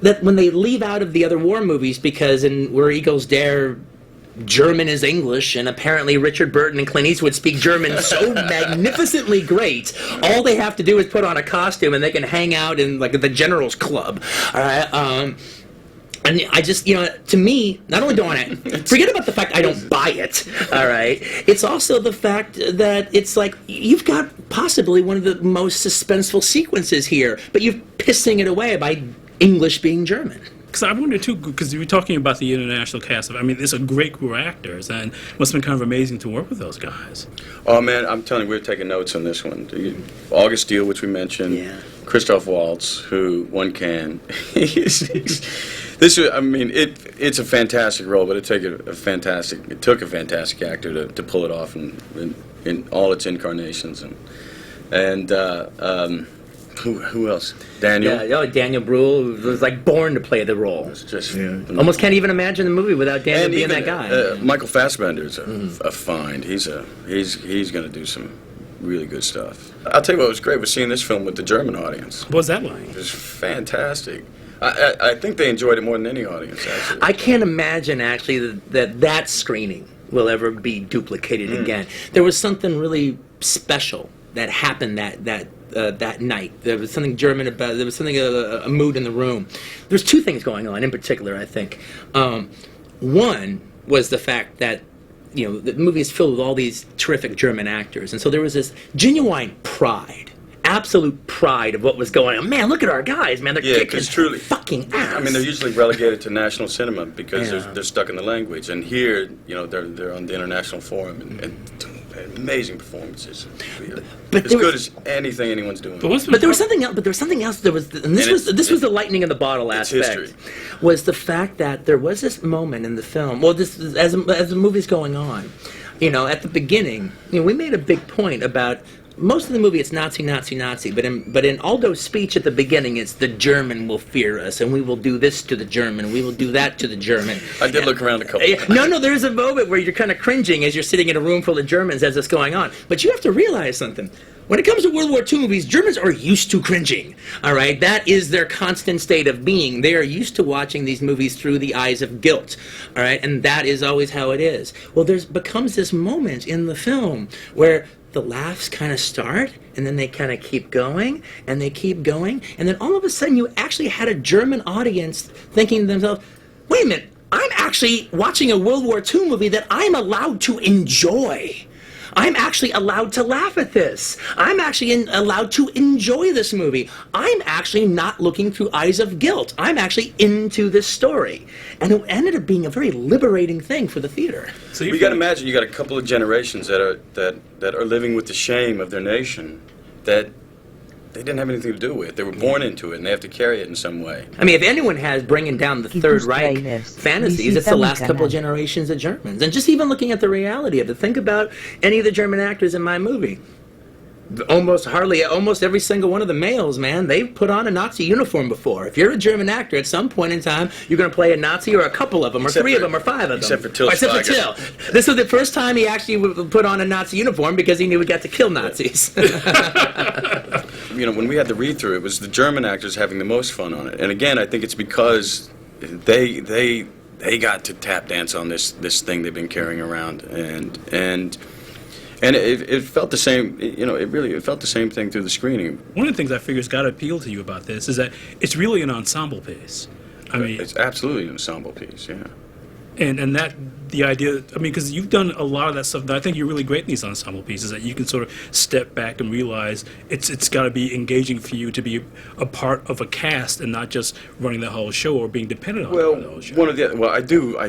[SPEAKER 21] that when they leave out of the other war movies, because in Where Eagles Dare, German is English, and apparently Richard Burton and Clint Eastwood speak German so magnificently great. All they have to do is put on a costume, and they can hang out in the Generals Club. All right. And I just, to me, not only do I want to forget about the fact I don't buy it, all right, it's also the fact that it's like you've got possibly one of the most suspenseful sequences here, but you're pissing it away by English being German.
[SPEAKER 19] Because I wonder too, because you were talking about the international cast. I mean, it's a great group of actors, and it must have been kind of amazing to work with those guys.
[SPEAKER 20] Oh man, I'm telling you, we're taking notes on this one. August Steele, which we mentioned, Christoph Waltz, who one can. This, I mean, it's a fantastic role, but it took a fantastic actor to pull it off in all its incarnations, and who else? Daniel.
[SPEAKER 21] Yeah, Daniel Bruhl, who was like born to play the role.
[SPEAKER 20] It's just
[SPEAKER 21] almost can't even imagine the movie without Daniel being that guy.
[SPEAKER 20] Michael Fassbender's a find. He's going to do some really good stuff. I'll tell you what was great was seeing this film with the German audience.
[SPEAKER 19] What was that like?
[SPEAKER 20] It was fantastic. I think they enjoyed it more than any audience, actually.
[SPEAKER 21] I can't imagine, actually, that screening will ever be duplicated again. There was something really special that happened that night. There was something German about it. There was something, a mood in the room. There's two things going on in particular, I think. One was the fact that the movie is filled with all these terrific German actors, and so there was this genuine pride, absolute pride of what was going on. Man, look at our guys, man, they're kicking
[SPEAKER 20] truly,
[SPEAKER 21] fucking ass.
[SPEAKER 20] I mean, they're usually relegated to national cinema because they're stuck in the language, and here, they're on the international forum and amazing performances. But as good as anything anyone's doing.
[SPEAKER 21] But there was something else. And this was the lightning in the bottle aspect. Was the fact that there was this moment in the film. Well, this as the movie's going on, at the beginning, we made a big point about. Most of the movie, it's Nazi, Nazi, Nazi, but in Aldo's speech at the beginning, it's the German will fear us, and we will do this to the German, we will do that to the German.
[SPEAKER 20] I did look around a couple times.
[SPEAKER 21] No, there's a moment where you're kind of cringing as you're sitting in a room full of Germans as it's going on. But you have to realize something. When it comes to World War II movies, Germans are used to cringing, all right? That is their constant state of being. They are used to watching these movies through the eyes of guilt, all right? And that is always how it is. Well, becomes this moment in the film where the laughs kind of start, and then they kind of keep going, and they keep going, and then all of a sudden you actually had a German audience thinking to themselves, wait a minute, I'm actually watching a World War II movie that I'm allowed to enjoy. I'm actually allowed to laugh at this. I'm actually allowed to enjoy this movie. I'm actually not looking through eyes of guilt. I'm actually into this story. And it ended up being a very liberating thing for the theater.
[SPEAKER 20] So you got to imagine you got a couple of generations that are living with the shame of their nation that they didn't have anything to do with. They were born into it, and they have to carry it in some way.
[SPEAKER 21] I mean, if anyone has bringing down the Third Reich fantasies, it's the last couple of generations of Germans. And just even looking at the reality of it, think about any of the German actors in my movie. Almost every single one of the males, man, they've put on a Nazi uniform before. If you're a German actor, at some point in time, you're going to play a Nazi or a couple of them, or three of them, or five of them.
[SPEAKER 20] Except for Till.
[SPEAKER 21] This was the first time he actually put on a Nazi uniform because he knew we got to kill Nazis.
[SPEAKER 20] When we had the read-through, it was the German actors having the most fun on it. And again, I think it's because they got to tap dance on this thing they've been carrying around, and it felt the same. It felt the same thing through the screening.
[SPEAKER 19] One of the things I figure has got to appeal to you about this is that it's really an ensemble piece. I mean,
[SPEAKER 20] it's absolutely an ensemble piece. Yeah.
[SPEAKER 19] And that the idea, I mean, because you've done a lot of that stuff, and I think you're really great in these ensemble pieces, that you can sort of step back and realize it's got to be engaging for you to be a part of a cast and not just running the whole show or being dependent on the whole show.
[SPEAKER 20] I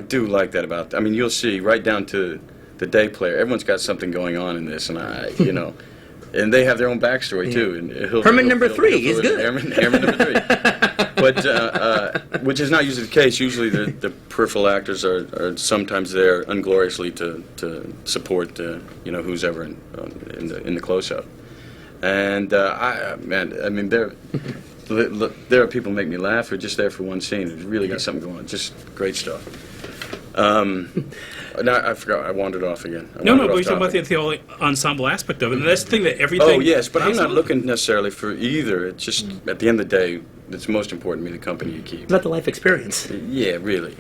[SPEAKER 20] do like that about. I mean, you'll see right down to the day player. Everyone's got something going on in this, and and they have their own backstory too. And
[SPEAKER 21] Herman number 3 is good.
[SPEAKER 20] Herman number 3. But which is not usually the case. Usually the peripheral actors are sometimes there ungloriously to support who's ever in the close-up. And I mean there are people who make me laugh who are just there for one scene. Who's really got something going on. Just great stuff. Now I forgot. I wandered off again.
[SPEAKER 19] But you're talking about the whole ensemble aspect of it, and that's the thing that everything.
[SPEAKER 20] Oh yes, but I'm not looking necessarily for either. It's just at the end of the day, it's most important to me the company you keep.
[SPEAKER 21] It's about the life experience.
[SPEAKER 20] Yeah, really.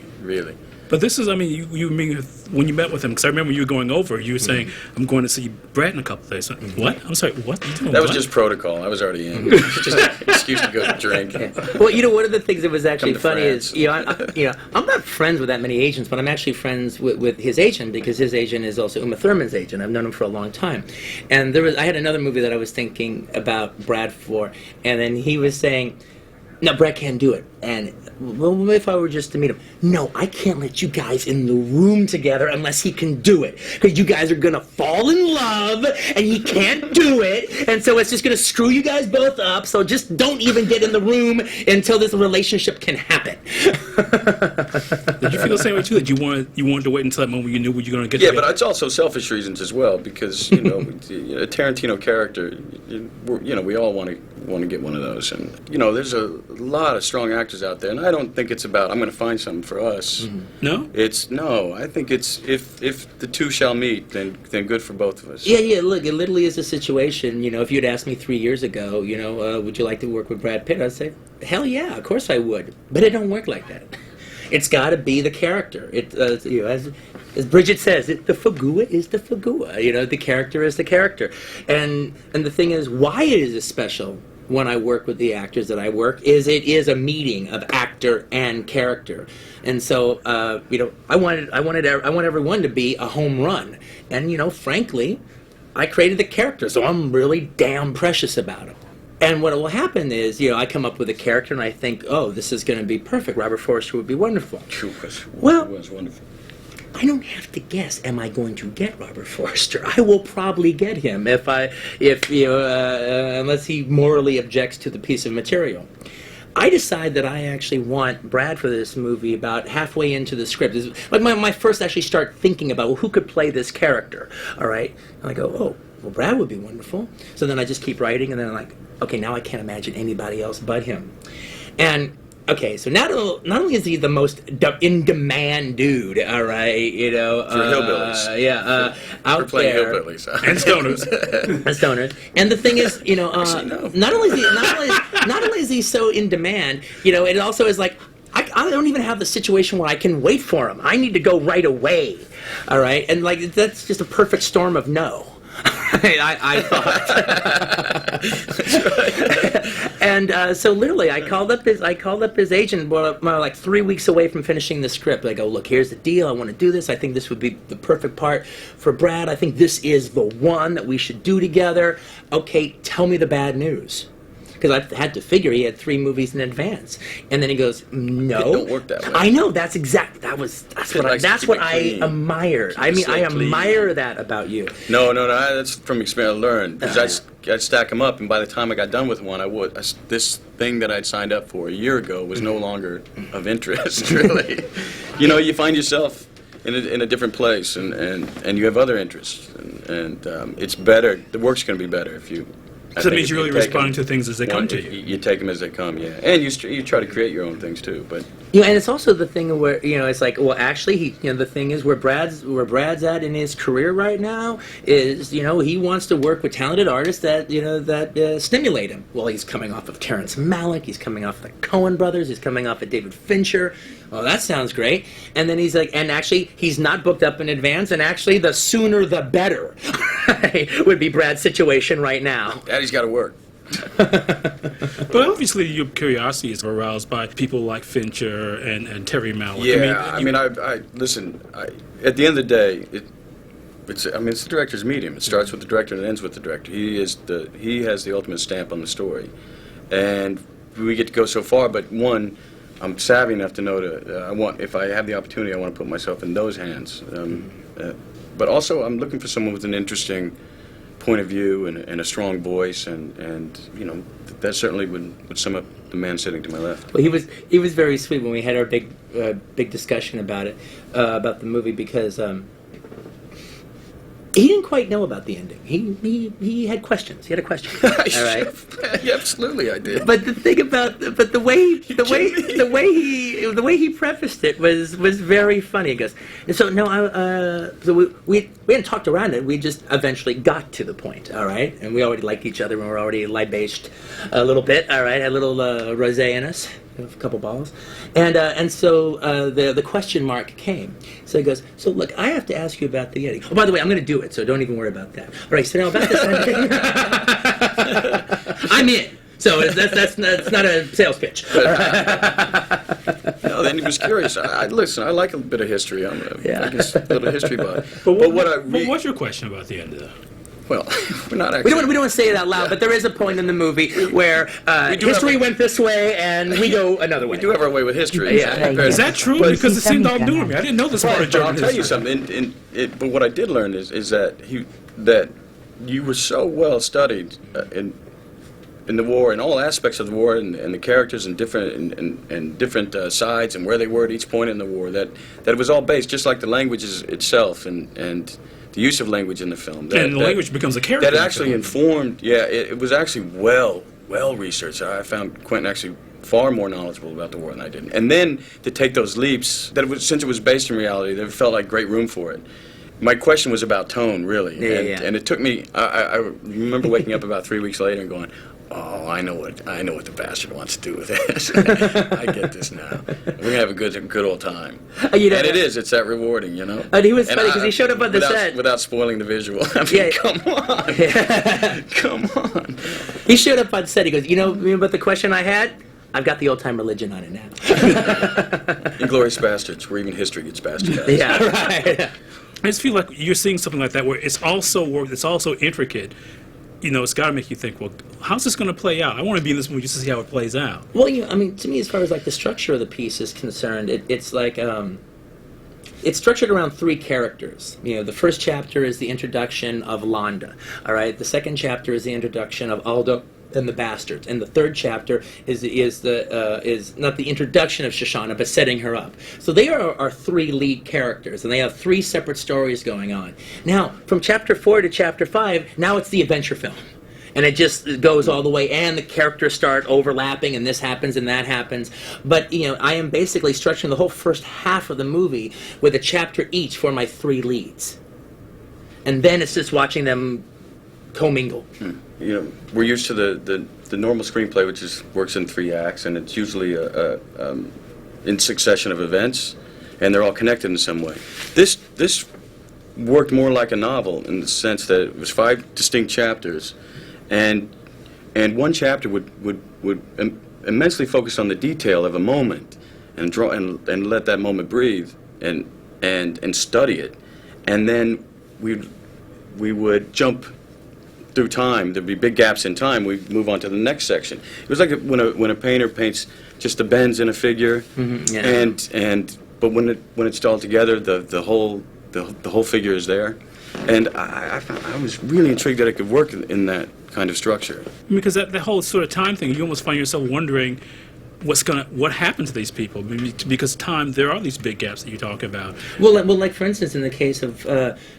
[SPEAKER 19] But this is, I mean, you mean when you met with him, because I remember you were going over, you were saying, I'm going to see Brad in a couple of days. What? I'm sorry, what? You doing
[SPEAKER 20] That was
[SPEAKER 19] what?
[SPEAKER 20] just protocol. I was already in. Just an excuse to go drink.
[SPEAKER 21] Well, you know, one of the things that was actually
[SPEAKER 20] Come to
[SPEAKER 21] funny
[SPEAKER 20] France.
[SPEAKER 21] is, I'm not friends with that many agents, but I'm actually friends with his agent, because his agent is also Uma Thurman's agent. I've known him for a long time. And I had another movie that I was thinking about Brad for, and then he was saying, no, Brad can't do it. And, well, if I were just to meet him, no, I can't let you guys in the room together unless he can do it. Because you guys are going to fall in love, and he can't do it. And so it's just going to screw you guys both up. So just don't even get in the room until this relationship can happen.
[SPEAKER 19] Did you feel the same way, too, that you wanted to wait until that moment you knew what you were going to get
[SPEAKER 20] Yeah,
[SPEAKER 19] together?
[SPEAKER 20] but it's also selfish reasons as well, because, a Tarantino character, we all want to get one of those. And, there's a lot of strong actors out there, and I don't think it's about, I'm going to find something for us.
[SPEAKER 19] No?
[SPEAKER 20] No, I think it's, if the two shall meet, then good for both of us.
[SPEAKER 21] Yeah, look, it literally is a situation, if you'd asked me 3 years ago, would you like to work with Brad Pitt? I'd say, hell yeah, of course I would. But it don't work like that. It's got to be the character. As Bridget says, the fagua is the fagua. The character is the character. And the thing is, why it is special when I work with the actors that I work is it is a meeting of actor and character. And so, I want everyone to be a home run. And, frankly, I created the character, so I'm really damn precious about it. And what will happen is, I come up with a character and I think, oh, this is going to be perfect. Robert Forster would be wonderful. Well,
[SPEAKER 20] It was wonderful.
[SPEAKER 21] I don't have to guess. Am I going to get Robert Forster? I will probably get him unless he morally objects to the piece of material. I decide that I actually want Brad for this movie about halfway into the script. It's like my first actually start thinking about, well, who could play this character? All right, and I go, oh, well, Brad would be wonderful. So then I just keep writing, and then I'm like, okay, now I can't imagine anybody else but him. And okay, so not only is he the most in-demand dude, all right,
[SPEAKER 20] For hillbillies.
[SPEAKER 21] Out
[SPEAKER 20] playing
[SPEAKER 21] there.
[SPEAKER 20] hillbillies.
[SPEAKER 19] And stoners.
[SPEAKER 21] And stoners. And the thing is, not only is he so in demand, it also is like, I don't even have the situation where I can wait for him. I need to go right away, all right? And, like, that's just a perfect storm of no. I thought. And so literally, I called up his agent. Well, like 3 weeks away from finishing the script. I go, look, here's the deal. I want to do this. I think this would be the perfect part for Brad. I think this is the one that we should do together. Okay, tell me the bad news. Because I had to figure he had 3 movies in advance, and then he goes, "No,
[SPEAKER 20] it don't work that way."
[SPEAKER 21] I know. That's what I admire. I mean, I admire that about you.
[SPEAKER 20] No, that's from experience. I learned because I'd stack them up, and by the time I got done with one, this thing that I'd signed up for a year ago was no longer of interest. Really, you find yourself in a different place, and you have other interests, and it's better. The work's going to be better if you.
[SPEAKER 19] So that means you're really responding to things as they come to you.
[SPEAKER 20] You take them as they come, yeah. And you try to create your own things too, but.
[SPEAKER 21] And it's also the thing where it's like, well, actually, the thing is where Brad's at in his career right now is he wants to work with talented artists that stimulate him. Well, he's coming off of Terrence Malick, he's coming off the Coen brothers, he's coming off of David Fincher. Well, that sounds great. And then he's like, and actually, he's not booked up in advance, and actually, the sooner the better would be Brad's situation right now.
[SPEAKER 20] Daddy's got to work.
[SPEAKER 19] But obviously your curiosity is aroused by people like Fincher and Terry Malick.
[SPEAKER 20] Yeah, listen, at the end of the day, it's the director's medium. It starts with the director and it ends with the director. He has the ultimate stamp on the story. And we get to go so far, but one, I'm savvy enough to know if I have the opportunity, I want to put myself in those hands. But also, I'm looking for someone with an interesting point of view and a strong voice, and that certainly would sum up the man sitting to my left.
[SPEAKER 21] Well, he was very sweet when we had our big discussion about it, about the movie, because he didn't quite know about the ending. He had questions. He had a question. All right.
[SPEAKER 20] Yeah, absolutely, I did.
[SPEAKER 21] But the thing about the way he prefaced it was very funny. He goes, and so no, so we hadn't talked around it. We just eventually got to the point. All right, and we already liked each other. We were already libased a little bit. All right, had a little rosé in us. a couple balls, and so the question mark came. So he goes, so look, I have to ask you about the Yeti. Oh, by the way, I'm going to do it, so don't even worry about that. All right, so now about this, I'm in. So that's not a sales pitch.
[SPEAKER 20] No, then he was curious. Listen, I like a bit of history. I'm a little history buff.
[SPEAKER 19] But what's your question about the end of that?
[SPEAKER 20] Well, we're not actually...
[SPEAKER 21] We don't want to say it out loud, but there is a point in the movie where history went this way and we go another way.
[SPEAKER 20] We do have our way with history.
[SPEAKER 21] Yeah.
[SPEAKER 19] Is that true? Because it seemed all new to me. I didn't know this part of German history.
[SPEAKER 20] I'll tell you something. But what I did learn is that you were so well studied in the war, in all aspects of the war, and the characters and different sides and where they were at each point in the war, that it was all based, just like the languages itself and the use of language in the film.
[SPEAKER 19] And the language becomes a character.
[SPEAKER 20] That actually informed, it was actually well researched. I found Quentin actually far more knowledgeable about the war than I did. And then to take those leaps, since it was based in reality, there felt like great room for it. My question was about tone, really. And it took me, I remember waking up about 3 weeks later and going, oh, I know what the bastard wants to do with this. I get this now. We're gonna have a good old time. And it's that rewarding, you know.
[SPEAKER 21] And he was funny because he showed up on the set
[SPEAKER 20] without spoiling the visual. I mean, come on, come on.
[SPEAKER 21] He showed up on set. He goes, you know about the question I had? I've got the old-time religion on it now.
[SPEAKER 20] Inglourious Bastards, where even history gets bastardized.
[SPEAKER 21] Yeah, right.
[SPEAKER 19] I just feel like you're seeing something like that where it's also work, it's also intricate. You know, it's got to make you think, well, how's this going to play out? I want to be in this movie just to see how it plays out.
[SPEAKER 21] Well, I mean, to me, as far as like the structure of the piece is concerned, it's like it's structured around three characters. You know, the first chapter is the introduction of Londa. All right, the second chapter is the introduction of Aldo and the bastards, and the third chapter is not the introduction of Shoshana, but setting her up. So they are our three lead characters, and they have three separate stories going on. Now, from chapter 4 to chapter 5, now it's the adventure film. And it just goes all the way, and the characters start overlapping, and this happens and that happens. But, you know, I am basically structuring the whole first half of the movie with a chapter each for my three leads. And then it's just watching them commingle.
[SPEAKER 20] You know, we're used to the normal screenplay, which works in 3 acts, and it's usually in succession of events, and they're all connected in some way. This worked more like a novel in the sense that it was 5 distinct chapters, and one chapter would immensely focus on the detail of a moment, and draw and let that moment breathe, and study it, and then we would jump through time. There'd be big gaps in time. We'd move on to the next section. It was like when a painter paints just the bends in a figure, but when it's all together, the whole figure is there. And I was really intrigued that it could work in that kind of structure.
[SPEAKER 19] Because that whole sort of time thing, you almost find yourself wondering what happened to these people, because time, there are these big gaps that you talk about.
[SPEAKER 21] Well, like for instance, in the case of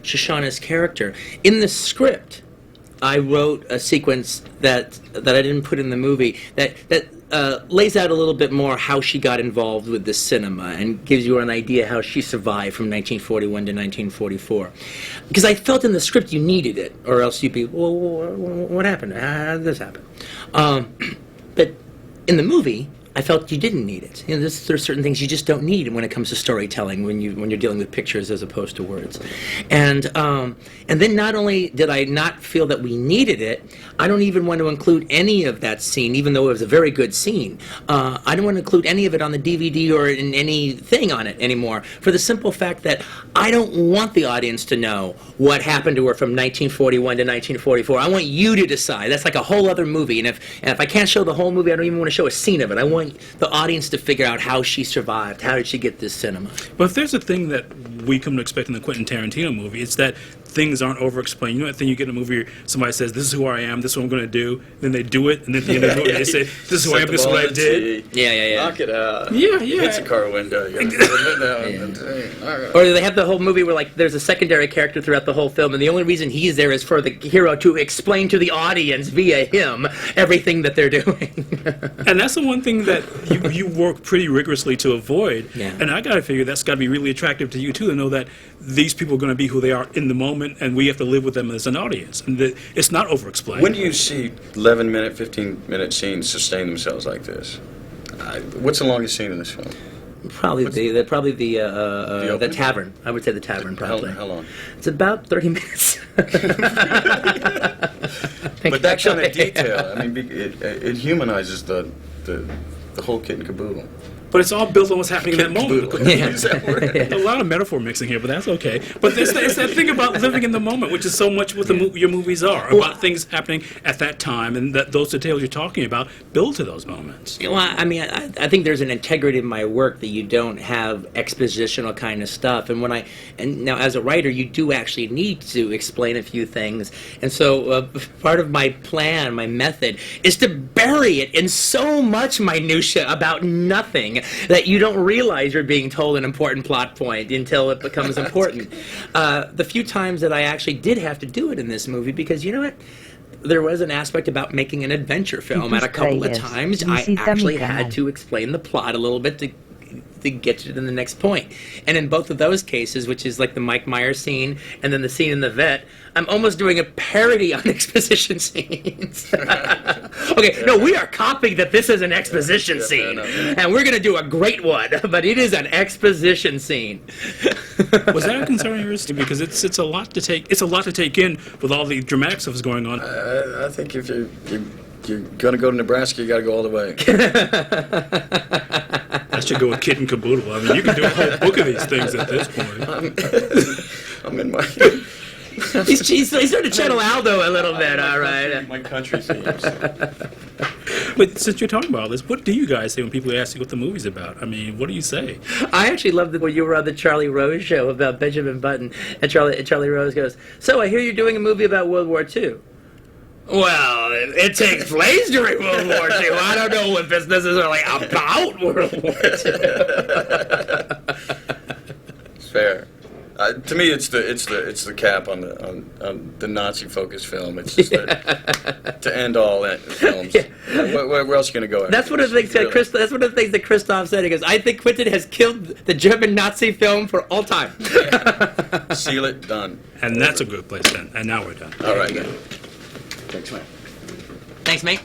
[SPEAKER 21] Shoshana's character, in the script, I wrote a sequence that I didn't put in the movie that lays out a little bit more how she got involved with the cinema and gives you an idea how she survived from 1941 to 1944. Because I felt in the script you needed it, or else you'd be, well, what happened? How did this happen? But in the movie, I felt you didn't need it. You know, there's certain things you just don't need when it comes to storytelling when you're dealing with pictures as opposed to words. And then not only did I not feel that we needed it, I don't even want to include any of that scene, even though it was a very good scene. I don't want to include any of it on the DVD or in anything on it anymore, for the simple fact that I don't want the audience to know what happened to her from 1941 to 1944. I want you to decide. That's like a whole other movie. And if I can't show the whole movie, I don't even want to show a scene of it. I want the audience to figure out how she survived. How did she get this cinema?
[SPEAKER 19] But if there's a thing that we come to expect in the Quentin Tarantino movie, it's that things aren't over-explained. You know that thing you get in a movie where somebody says, this is who I am, this is what I'm going to do, then they do it, and then at the end of the movie they say, this is who I am, this is what I did.
[SPEAKER 21] Yeah.
[SPEAKER 20] Knock it out.
[SPEAKER 19] Yeah.
[SPEAKER 20] Hits a car window.
[SPEAKER 21] Or they have the whole movie where like there's a secondary character throughout the whole film, and the only reason he's there is for the hero to explain to the audience via him everything that they're doing.
[SPEAKER 19] And that's the one thing that you work pretty rigorously to avoid.
[SPEAKER 21] Yeah.
[SPEAKER 19] And I got to figure that's got to be really attractive to you too, to know that these people are going to be who they are in the moment, and we have to live with them as an audience, and that it's not over-explained.
[SPEAKER 20] When do you see 11-minute, 15-minute scenes sustain themselves like this? What's the longest scene in this film?
[SPEAKER 21] Probably the tavern. I would say the tavern. Probably.
[SPEAKER 20] How long?
[SPEAKER 21] It's about 30 minutes.
[SPEAKER 20] But that kind of detail, I mean, it humanizes the whole kit and caboodle.
[SPEAKER 19] But it's all built on what's happening in that moment.
[SPEAKER 20] Yeah.
[SPEAKER 19] A lot of metaphor mixing here, but that's okay. But it's that thing about living in the moment, which is so much what your movies are, about things happening at that time, and that those details you're talking about build to those moments.
[SPEAKER 21] Well, I mean, I think there's an integrity in my work that you don't have expositional kind of stuff. And now as a writer, you do actually need to explain a few things. And so part of my plan, my method, is to bury it in so much minutia about nothing that you don't realize you're being told an important plot point until it becomes important. The few times that I actually did have to do it in this movie, because you know what? There was an aspect about making an adventure film. At a couple of times, I actually had to explain the plot a little bit to get you to the next point. And in both of those cases, which is like the Mike Myers scene and then the scene in the vet, I'm almost doing a parody on exposition scenes. Okay, no, we are copying that this is an exposition scene, and we're going to do a great one, but it is an exposition scene.
[SPEAKER 19] Was that a concern of yours? Because it's a lot to take. It's a lot to take in with all the dramatic stuff that's going on.
[SPEAKER 20] I think if you're going to go to Nebraska, you got to go all the way.
[SPEAKER 19] I should go with Kit and Caboodle. I mean, you can do a whole book of these things at this point.
[SPEAKER 20] I'm in my...
[SPEAKER 21] He's starting to channel Aldo a little bit, all right.
[SPEAKER 20] My country themes.
[SPEAKER 19] But since you're talking about all this, what do you guys say when people ask you what the movie's about? I mean, what do you say?
[SPEAKER 21] I actually loved it when you were on the Charlie Rose show about Benjamin Button, and Charlie Rose goes, "So I hear you're doing a movie about World War II." Well, it takes place during World War II. I don't know if it's necessarily about World War II.
[SPEAKER 20] It's fair. To me, it's the cap on the Nazi-focused film. It's just to end all films. Yeah. Where else are you going to go?
[SPEAKER 21] That's one of the things that's one of the things that Christoph said. He goes, "I think Quentin has killed the German Nazi film for all time."
[SPEAKER 20] Seal it, done.
[SPEAKER 19] And that's a good place then. And now we're done.
[SPEAKER 20] All right. Thanks, mate.
[SPEAKER 21] Thanks, mate.